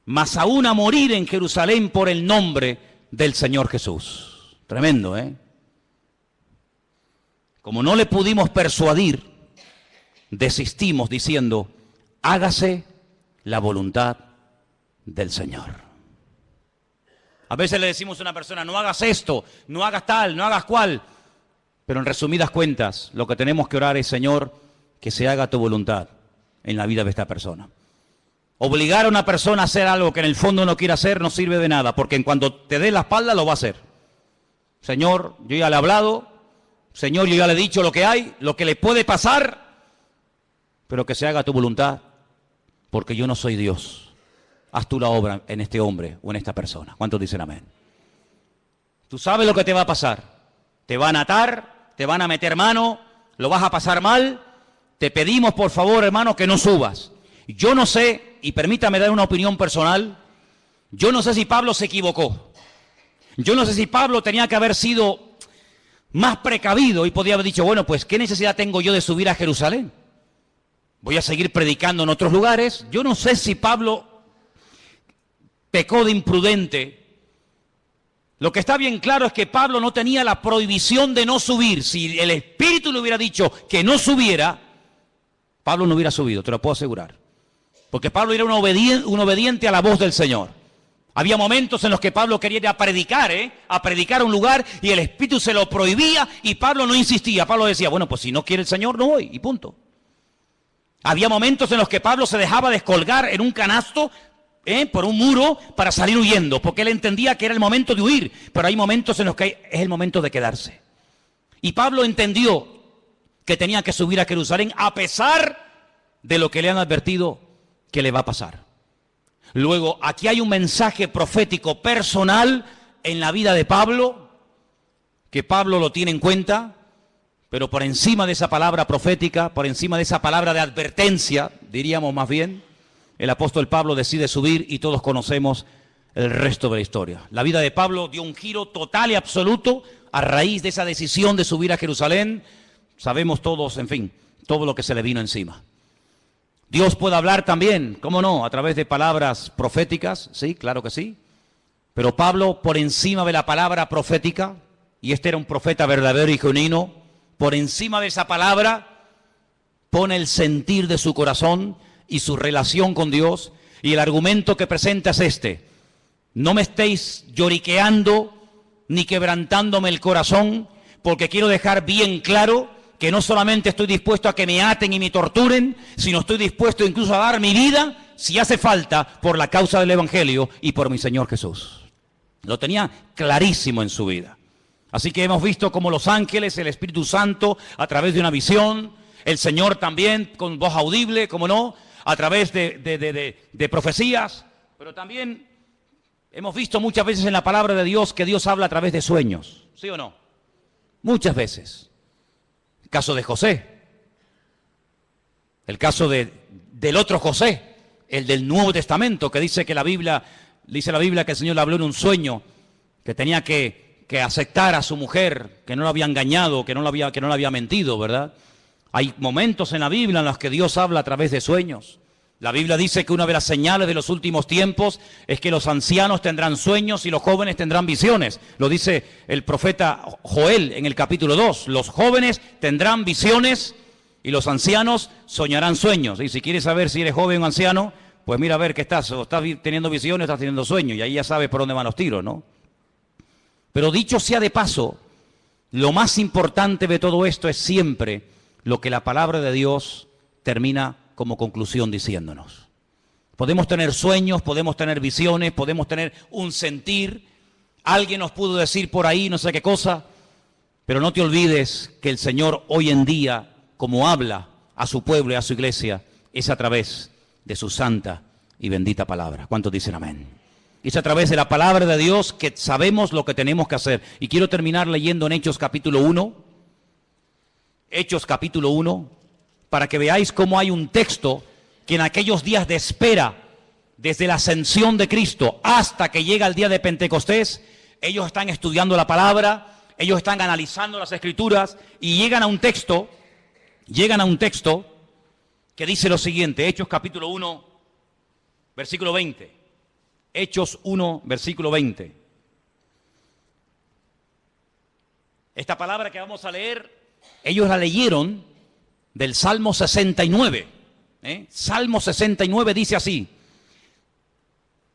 Speaker 1: mas aún a morir en Jerusalén por el nombre del Señor Jesús. Tremendo, ¿eh? Como no le pudimos persuadir, desistimos diciendo: hágase la voluntad del Señor. A veces le decimos a una persona: no hagas esto, no hagas tal, no hagas cual. Pero en resumidas cuentas, lo que tenemos que orar es: Señor, que se haga tu voluntad. en la vida de esta persona. Obligar a una persona a hacer algo que en el fondo no quiere hacer no sirve de nada, porque en cuanto te dé la espalda lo va a hacer. Señor, yo ya le he hablado, Señor, yo ya le he dicho lo que hay, lo que le puede pasar, pero que se haga tu voluntad, porque yo no soy Dios. Haz tú la obra en este hombre o en esta persona. ¿Cuántos dicen amén? Tú sabes lo que te va a pasar. Te van a atar, te van a meter mano, lo vas a pasar mal. Te pedimos, por favor, hermano, que no subas. Yo no sé, y permítame dar una opinión personal, yo no sé si Pablo se equivocó. Yo no sé si Pablo tenía que haber sido más precavido y podía haber dicho, bueno, pues, ¿qué necesidad tengo yo de subir a Jerusalén? Voy a seguir predicando en otros lugares. Yo no sé si Pablo pecó de imprudente. Lo que está bien claro es que Pablo no tenía la prohibición de no subir. Si el Espíritu le hubiera dicho que no subiera, Pablo no hubiera subido, te lo puedo asegurar. Porque Pablo era un obediente a la voz del Señor. Había momentos en los que Pablo quería ir a predicar a un lugar y el Espíritu se lo prohibía y Pablo no insistía. Pablo decía, bueno, pues si no quiere el Señor, no voy, y punto. Había momentos en los que Pablo se dejaba descolgar en un canasto por un muro para salir huyendo, porque él entendía que era el momento de huir, pero hay momentos en los que es el momento de quedarse. Y Pablo entendió que tenía que subir a Jerusalén a pesar de lo que le han advertido que le va a pasar. Luego, aquí hay un mensaje profético personal en la vida de Pablo, que Pablo lo tiene en cuenta, pero por encima de esa palabra profética, por encima de esa palabra de advertencia, diríamos más bien, el apóstol Pablo decide subir y todos conocemos el resto de la historia. La vida de Pablo dio un giro total y absoluto a raíz de esa decisión de subir a Jerusalén. Sabemos todos, en fin, todo lo que se le vino encima. Dios puede hablar también, ¿cómo no?, a través de palabras proféticas, sí, claro que sí. Pero Pablo, por encima de la palabra profética, y este era un profeta verdadero y genuino, por encima de esa palabra, pone el sentir de su corazón y su relación con Dios, y el argumento que presenta es este: no me estéis lloriqueando ni quebrantándome el corazón, porque quiero dejar bien claro que no solamente estoy dispuesto a que me aten y me torturen, sino estoy dispuesto incluso a dar mi vida, si hace falta, por la causa del Evangelio y por mi Señor Jesús. Lo tenía clarísimo en su vida. Así que hemos visto cómo los ángeles, el Espíritu Santo, a través de una visión, el Señor también con voz audible, como no, a través de profecías, pero también hemos visto muchas veces en la palabra de Dios que Dios habla a través de sueños, ¿sí o no? Muchas veces. El caso de José, el caso del otro José, el del Nuevo Testamento, que dice la Biblia que el Señor le habló en un sueño, que tenía que aceptar a su mujer, que no la había engañado, que no le había mentido, ¿verdad? Hay momentos en la Biblia en los que Dios habla a través de sueños. La Biblia dice que una de las señales de los últimos tiempos es que los ancianos tendrán sueños y los jóvenes tendrán visiones. Lo dice el profeta Joel en el capítulo 2. Los jóvenes tendrán visiones y los ancianos soñarán sueños. Y si quieres saber si eres joven o anciano, pues mira a ver qué estás. O estás teniendo visiones o estás teniendo sueños. Y ahí ya sabes por dónde van los tiros, ¿no? Pero dicho sea de paso, lo más importante de todo esto es siempre lo que la palabra de Dios termina como conclusión diciéndonos. Podemos tener sueños, podemos tener visiones, podemos tener un sentir. Alguien nos pudo decir por ahí no sé qué cosa, pero no te olvides que el Señor hoy en día, como habla a su pueblo y a su iglesia, es a través de su santa y bendita palabra. ¿Cuántos dicen amén? Es a través de la palabra de Dios que sabemos lo que tenemos que hacer. Y quiero terminar leyendo en Hechos capítulo 1. Hechos capítulo 1. Para que veáis cómo hay un texto que en aquellos días de espera, desde la ascensión de Cristo hasta que llega el día de Pentecostés, ellos están estudiando la palabra, ellos están analizando las Escrituras y llegan a un texto que dice lo siguiente, Hechos capítulo 1, versículo 20. Hechos 1, versículo 20. Esta palabra que vamos a leer, ellos la leyeron del Salmo 69. Salmo 69 dice así: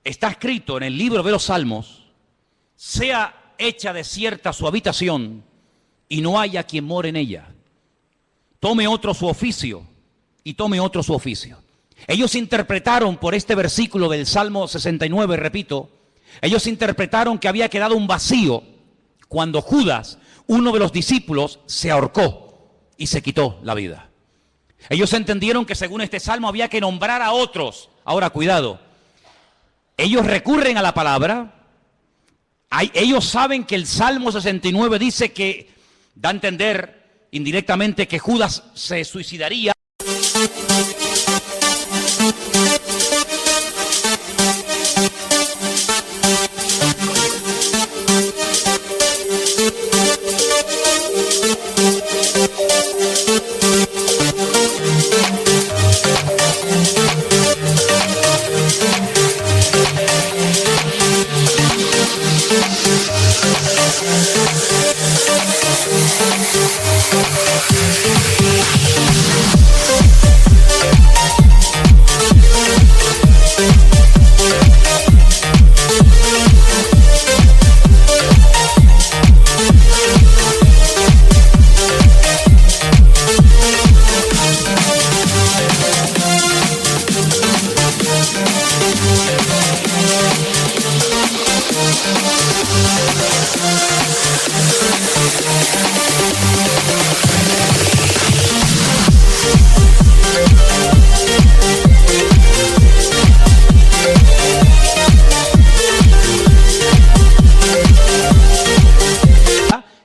Speaker 1: está escrito en el libro de los Salmos, sea hecha desierta su habitación y no haya quien more en ella. Tome otro su oficio y tome otro su oficio. Ellos interpretaron por este versículo del Salmo 69, repito, ellos interpretaron que había quedado un vacío cuando Judas, uno de los discípulos, se ahorcó y se quitó la vida. Ellos entendieron que según este salmo había que nombrar a otros. Ahora, cuidado, ellos recurren a la palabra, ellos saben que el Salmo 69 dice que, da a entender indirectamente que Judas se suicidaría.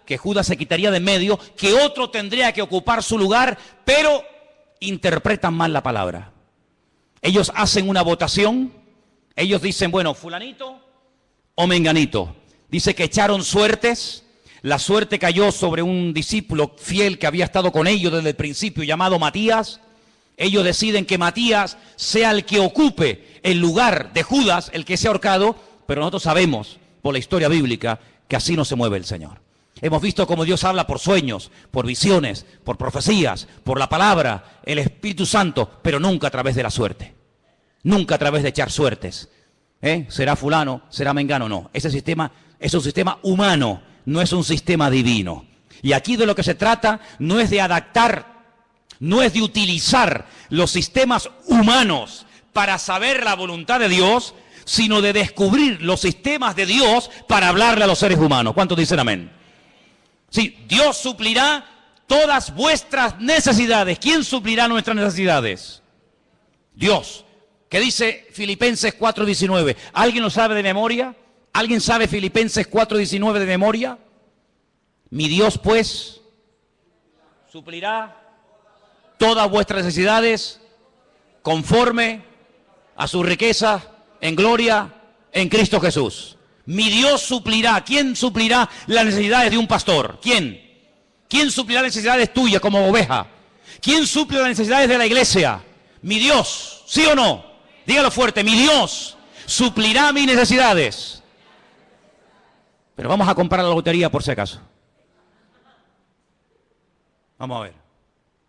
Speaker 1: Que Judas se quitaría de en medio, que otro tendría que ocupar su lugar, pero interpretan mal la palabra. Ellos hacen una votación, ellos dicen, bueno, fulanito o menganito. Dice que echaron suertes, la suerte cayó sobre un discípulo fiel que había estado con ellos desde el principio, llamado Matías. Ellos deciden que Matías sea el que ocupe el lugar de Judas, el que sea ahorcado, pero nosotros sabemos por la historia bíblica que así no se mueve el Señor. Hemos visto cómo Dios habla por sueños, por visiones, por profecías, por la palabra, el Espíritu Santo, pero nunca a través de la suerte. Nunca a través de echar suertes. ¿Será fulano? ¿Será mengano? No. Ese sistema es un sistema humano, no es un sistema divino. Y aquí de lo que se trata no es de adaptar, no es de utilizar los sistemas humanos para saber la voluntad de Dios, sino de descubrir los sistemas de Dios para hablarle a los seres humanos. ¿Cuántos dicen amén? Sí, Dios suplirá todas vuestras necesidades. ¿Quién suplirá nuestras necesidades? Dios. ¿Qué dice Filipenses 4:19? ¿Alguien lo sabe de memoria? ¿Alguien sabe Filipenses 4:19 de memoria? Mi Dios, pues, suplirá todas vuestras necesidades conforme a su riqueza en gloria en Cristo Jesús. Mi Dios suplirá. ¿Quién suplirá las necesidades de un pastor? ¿Quién? ¿Quién suplirá las necesidades tuyas como oveja? ¿Quién suple las necesidades de la iglesia? Mi Dios. ¿Sí o no? Dígalo fuerte. Mi Dios suplirá mis necesidades. Pero vamos a comprar la lotería por si acaso. Vamos a ver.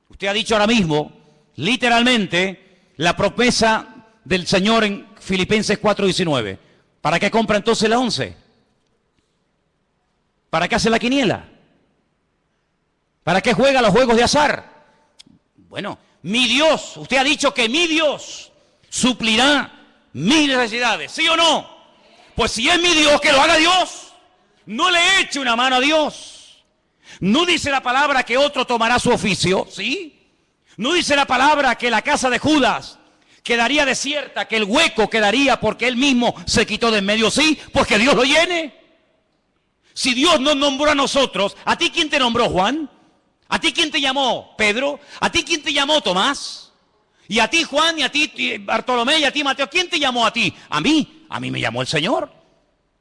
Speaker 1: Usted ha dicho ahora mismo, literalmente, la promesa del Señor en Filipenses 4:19. ¿Para qué compra entonces la 11? ¿Para qué hace la quiniela? ¿Para qué juega los juegos de azar? Bueno, mi Dios, usted ha dicho que mi Dios suplirá mis necesidades, ¿sí o no? Pues si es mi Dios, que lo haga Dios. No le eche una mano a Dios. No dice la palabra que otro tomará su oficio, ¿sí? No dice la palabra que la casa de Judas quedaría desierta, que el hueco quedaría porque él mismo se quitó de en medio. Sí, pues que Dios lo llene. Si Dios nos nombró a nosotros, ¿a ti quién te nombró, Juan? ¿A ti quién te llamó, Pedro? ¿A ti quién te llamó, Tomás? ¿Y a ti, Juan? ¿Y a ti, Bartolomé? ¿Y a ti, Mateo? ¿Quién te llamó a ti? A mí me llamó el Señor.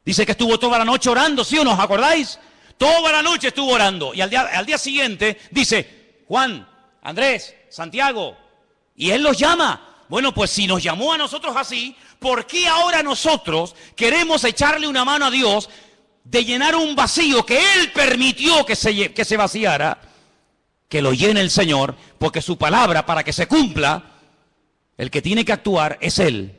Speaker 1: Dice que estuvo toda la noche orando, ¿sí o no? ¿Os acordáis? Toda la noche estuvo orando. Y al día siguiente dice, Juan, Andrés, Santiago, y él los llama. Bueno, pues si nos llamó a nosotros así, ¿por qué ahora nosotros queremos echarle una mano a Dios de llenar un vacío que Él permitió que se vaciara? Que lo llene el Señor, porque su palabra, para que se cumpla, el que tiene que actuar es Él.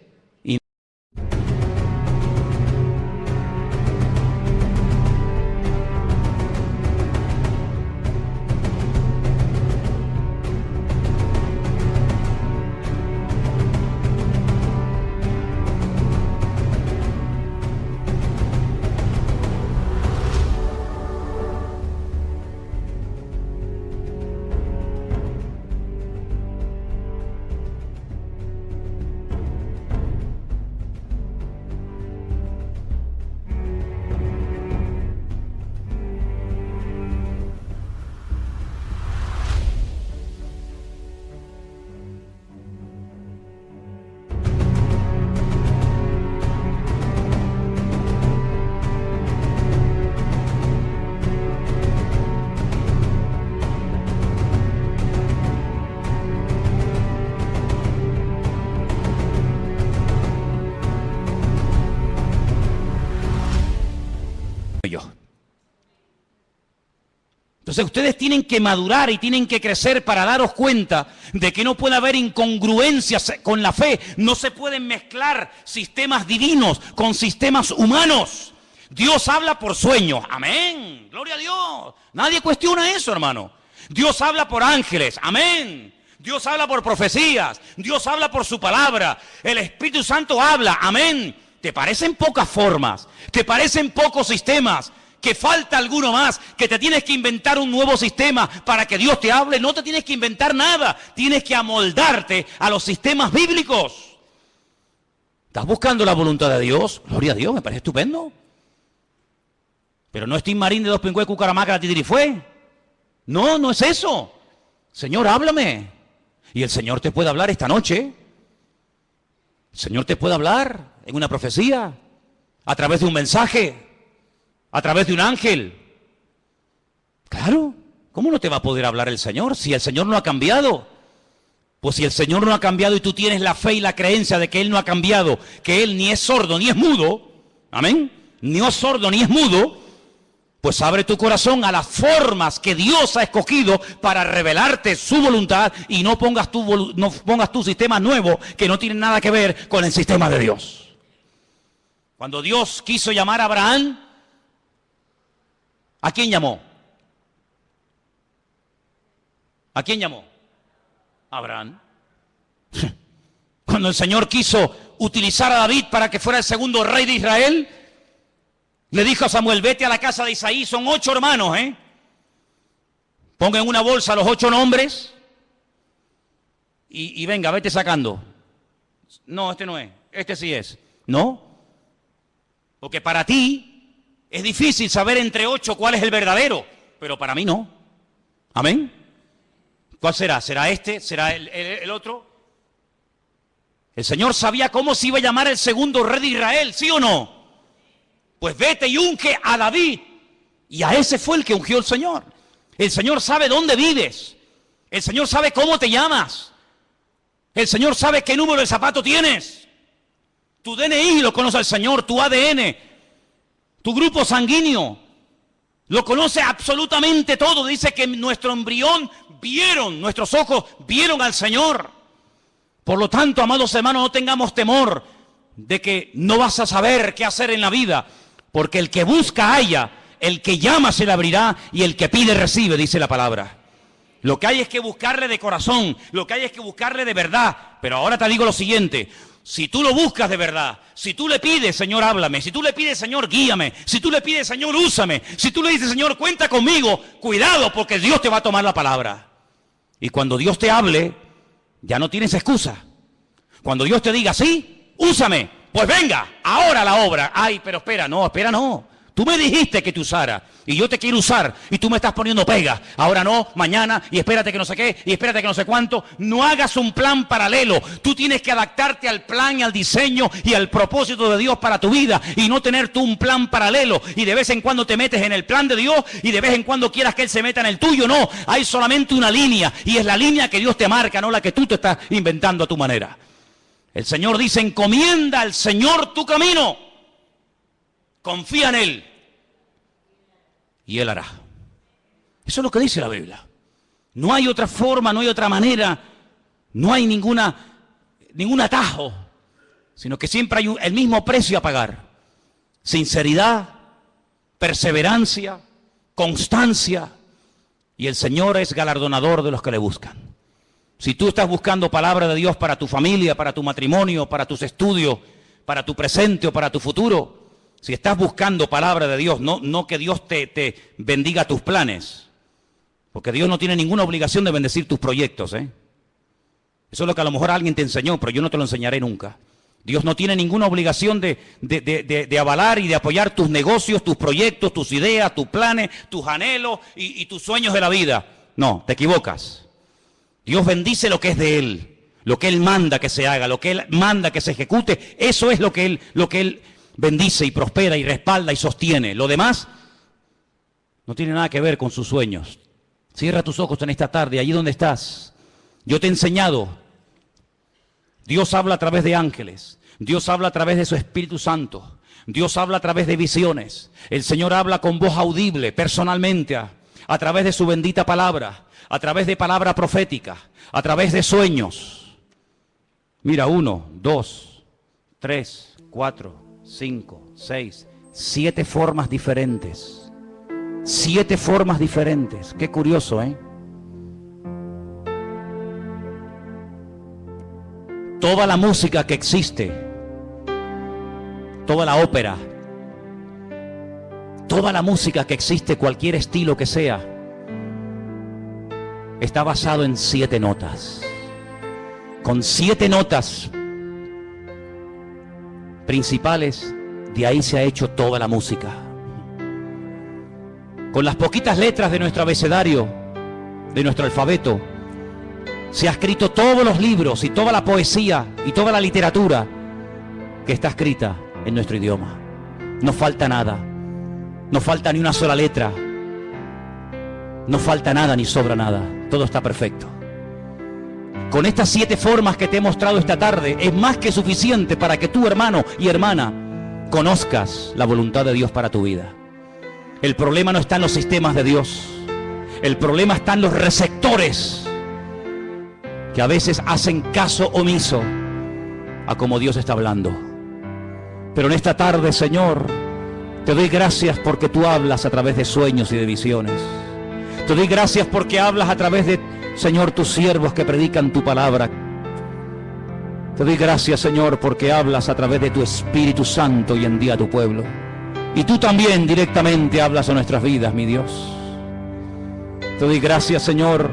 Speaker 1: sea, ustedes tienen que madurar y tienen que crecer para daros cuenta de que no puede haber incongruencias con la fe. No se pueden mezclar sistemas divinos con sistemas humanos. Dios habla por sueños. Amén. Gloria a Dios. Nadie cuestiona eso, hermano. Dios habla por ángeles. Amén. Dios habla por profecías. Dios habla por su palabra. El Espíritu Santo habla. Amén. ¿Te parecen pocas formas? ¿Te parecen pocos sistemas? ¿Que falta alguno más? ¿Que te tienes que inventar un nuevo sistema para que Dios te hable? No te tienes que inventar nada. Tienes que amoldarte a los sistemas bíblicos. ¿Estás buscando la voluntad de Dios? Gloria a Dios, me parece estupendo. Pero no es Tim Marín de Dos Pingües, Cucaramaca, Titirifue. No, no es eso. Señor, háblame. Y el Señor te puede hablar esta noche. El Señor te puede hablar en una profecía, a través de un mensaje, a través de un ángel. Claro, ¿cómo no te va a poder hablar el Señor si el Señor no ha cambiado? Pues si el Señor no ha cambiado y tú tienes la fe y la creencia de que Él no ha cambiado, que Él ni es sordo ni es mudo, amén, ni es sordo ni es mudo, pues abre tu corazón a las formas que Dios ha escogido para revelarte su voluntad y no pongas tu sistema nuevo que no tiene nada que ver con el sistema de Dios. Cuando Dios quiso llamar a Abraham, ¿a quién llamó? ¿A quién llamó? A Abraham. Cuando el Señor quiso utilizar a David para que fuera el segundo rey de Israel, le dijo a Samuel, vete a la casa de Isaí, son 8 hermanos, ponga en una bolsa los 8 nombres y venga, vete sacando. No, este no es, este sí es. No, porque para ti es difícil saber entre 8 cuál es el verdadero, pero para mí no. Amén. ¿Cuál será? ¿Será este? ¿Será el otro? El Señor sabía cómo se iba a llamar el segundo rey de Israel, ¿sí o no? Pues vete y unge a David. Y a ese fue el que ungió el Señor. El Señor sabe dónde vives. El Señor sabe cómo te llamas. El Señor sabe qué número de zapato tienes. Tu DNI lo conoce el Señor, tu ADN, tu grupo sanguíneo. Lo conoce absolutamente todo. Dice que nuestro embrión nuestros ojos vieron al Señor. Por lo tanto, amados hermanos, no tengamos temor de que no vas a saber qué hacer en la vida. Porque el que busca halla, el que llama se le abrirá y el que pide recibe, dice la palabra. Lo que hay es que buscarle de corazón, lo que hay es que buscarle de verdad. Pero ahora te digo lo siguiente, si tú lo buscas de verdad, si tú le pides, Señor, háblame, si tú le pides, Señor, guíame, si tú le pides, Señor, úsame, si tú le dices, Señor, cuenta conmigo, cuidado porque Dios te va a tomar la palabra. Y cuando Dios te hable, ya no tienes excusa. Cuando Dios te diga, sí, úsame, pues venga, ahora la obra. Ay, pero espera, no. Tú me dijiste que te usara y yo te quiero usar y tú me estás poniendo pegas. Ahora no, mañana y espérate que no sé qué y espérate que no sé cuánto. No hagas un plan paralelo. Tú tienes que adaptarte al plan y al diseño y al propósito de Dios para tu vida y no tener tú un plan paralelo y de vez en cuando te metes en el plan de Dios y de vez en cuando quieras que Él se meta en el tuyo. No, hay solamente una línea y es la línea que Dios te marca, no la que tú te estás inventando a tu manera. El Señor dice, encomienda al Señor tu camino. Confía en Él. Y Él hará. Eso es lo que dice la Biblia. No hay otra forma, no hay otra manera, no hay ningún atajo, sino que siempre hay el mismo precio a pagar. Sinceridad, perseverancia, constancia. Y el Señor es galardonador de los que le buscan. Si tú estás buscando palabra de Dios para tu familia, para tu matrimonio, para tus estudios, para tu presente o para tu futuro, si estás buscando palabra de Dios, no que Dios te bendiga tus planes, porque Dios no tiene ninguna obligación de bendecir tus proyectos, Eso es lo que a lo mejor alguien te enseñó, pero yo no te lo enseñaré nunca. Dios no tiene ninguna obligación de avalar y de apoyar tus negocios, tus proyectos, tus ideas, tus planes, tus anhelos y tus sueños de la vida. No, te equivocas. Dios bendice lo que es de Él, lo que Él manda que se haga, lo que Él manda que se ejecute. Eso es lo que Él bendice y prospera y respalda y sostiene. Lo demás no tiene nada que ver con sus sueños. Cierra tus ojos en esta tarde, allí donde estás. Yo te he enseñado. Dios habla a través de ángeles. Dios habla a través de su Espíritu Santo. Dios habla a través de visiones. El Señor habla con voz audible, personalmente, a través de su bendita palabra, a través de palabra profética, a través de sueños. Mira, 1, 2, 3, 4, 5, 6, 7 formas diferentes. 7 formas diferentes. Qué curioso, ¿eh? Toda la música que existe, toda la ópera, toda la música que existe, cualquier estilo que sea, está basado en 7 notas. Con 7 notas principales, de ahí se ha hecho toda la música. Con las poquitas letras de nuestro abecedario, de nuestro alfabeto, se ha escrito todos los libros y toda la poesía y toda la literatura que está escrita en nuestro idioma. No falta nada, no falta ni una sola letra, no falta nada ni sobra nada, todo está perfecto. Con estas 7 formas que te he mostrado esta tarde, es más que suficiente para que tú, hermano y hermana, conozcas la voluntad de Dios para tu vida. El problema no está en los sistemas de Dios, el problema está en los receptores que a veces hacen caso omiso a como Dios está hablando. Pero en esta tarde, Señor, te doy gracias porque tú hablas a través de sueños y de visiones. Te doy gracias porque hablas a través de, Señor, tus siervos que predican tu palabra. Te doy gracias, Señor, porque hablas a través de tu Espíritu Santo y en día a tu pueblo. Y tú también directamente hablas a nuestras vidas, mi Dios. Te doy gracias, Señor,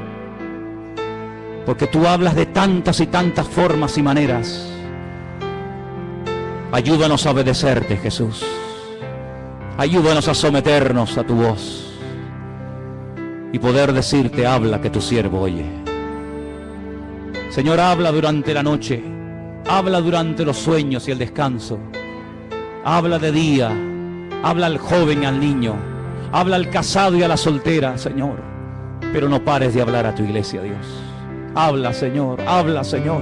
Speaker 1: porque tú hablas de tantas y tantas formas y maneras. Ayúdanos a obedecerte, Jesús. Ayúdanos a someternos a tu voz y poder decirte, habla, que tu siervo oye. Señor, habla durante la noche, habla durante los sueños y el descanso. Habla de día, habla al joven y al niño, habla al casado y a la soltera, Señor. Pero no pares de hablar a tu iglesia, Dios. Habla, Señor, habla, Señor.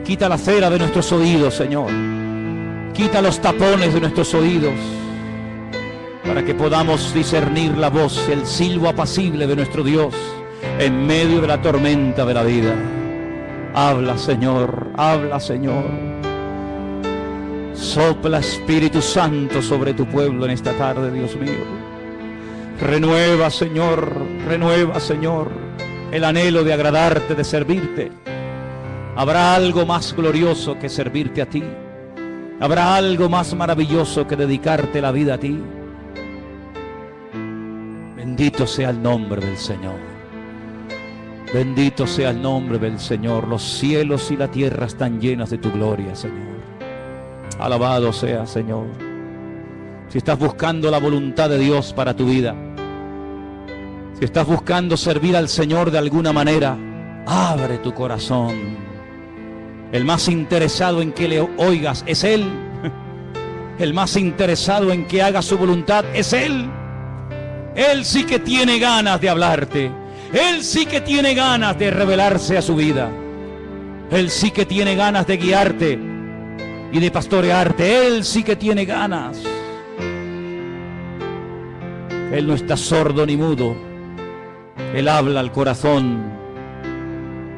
Speaker 1: Quita la cera de nuestros oídos, Señor. Quita los tapones de nuestros oídos, para que podamos discernir la voz, el silbo apacible de nuestro Dios en medio de la tormenta de la vida. Habla, Señor, habla, Señor. Sopla, Espíritu Santo, sobre tu pueblo en esta tarde, Dios mío. Renueva, Señor, el anhelo de agradarte, de servirte. Habrá algo más glorioso que servirte a ti. Habrá algo más maravilloso que dedicarte la vida a ti. Bendito sea el nombre del Señor. Bendito sea el nombre del Señor. Los cielos y la tierra están llenas de tu gloria, Señor. Alabado sea, Señor. Si estás buscando la voluntad de Dios para tu vida, si estás buscando servir al Señor de alguna manera, abre tu corazón. El más interesado en que le oigas es Él. El más interesado en que hagas su voluntad es Él. Él sí que tiene ganas de hablarte. Él sí que tiene ganas de revelarse a su vida. Él sí que tiene ganas de guiarte y de pastorearte. Él sí que tiene ganas. Él no está sordo ni mudo. Él habla al corazón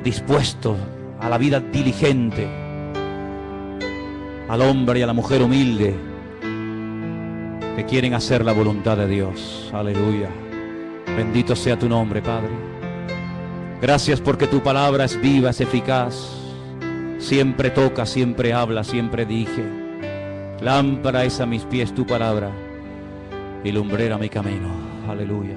Speaker 1: dispuesto, a la vida diligente, al hombre y a la mujer humilde que quieren hacer la voluntad de Dios. Aleluya. Bendito sea tu nombre, Padre. Gracias porque tu palabra es viva, es eficaz. Siempre toca, siempre habla, siempre dirige. Lámpara es a mis pies tu palabra y lumbrera mi camino. Aleluya.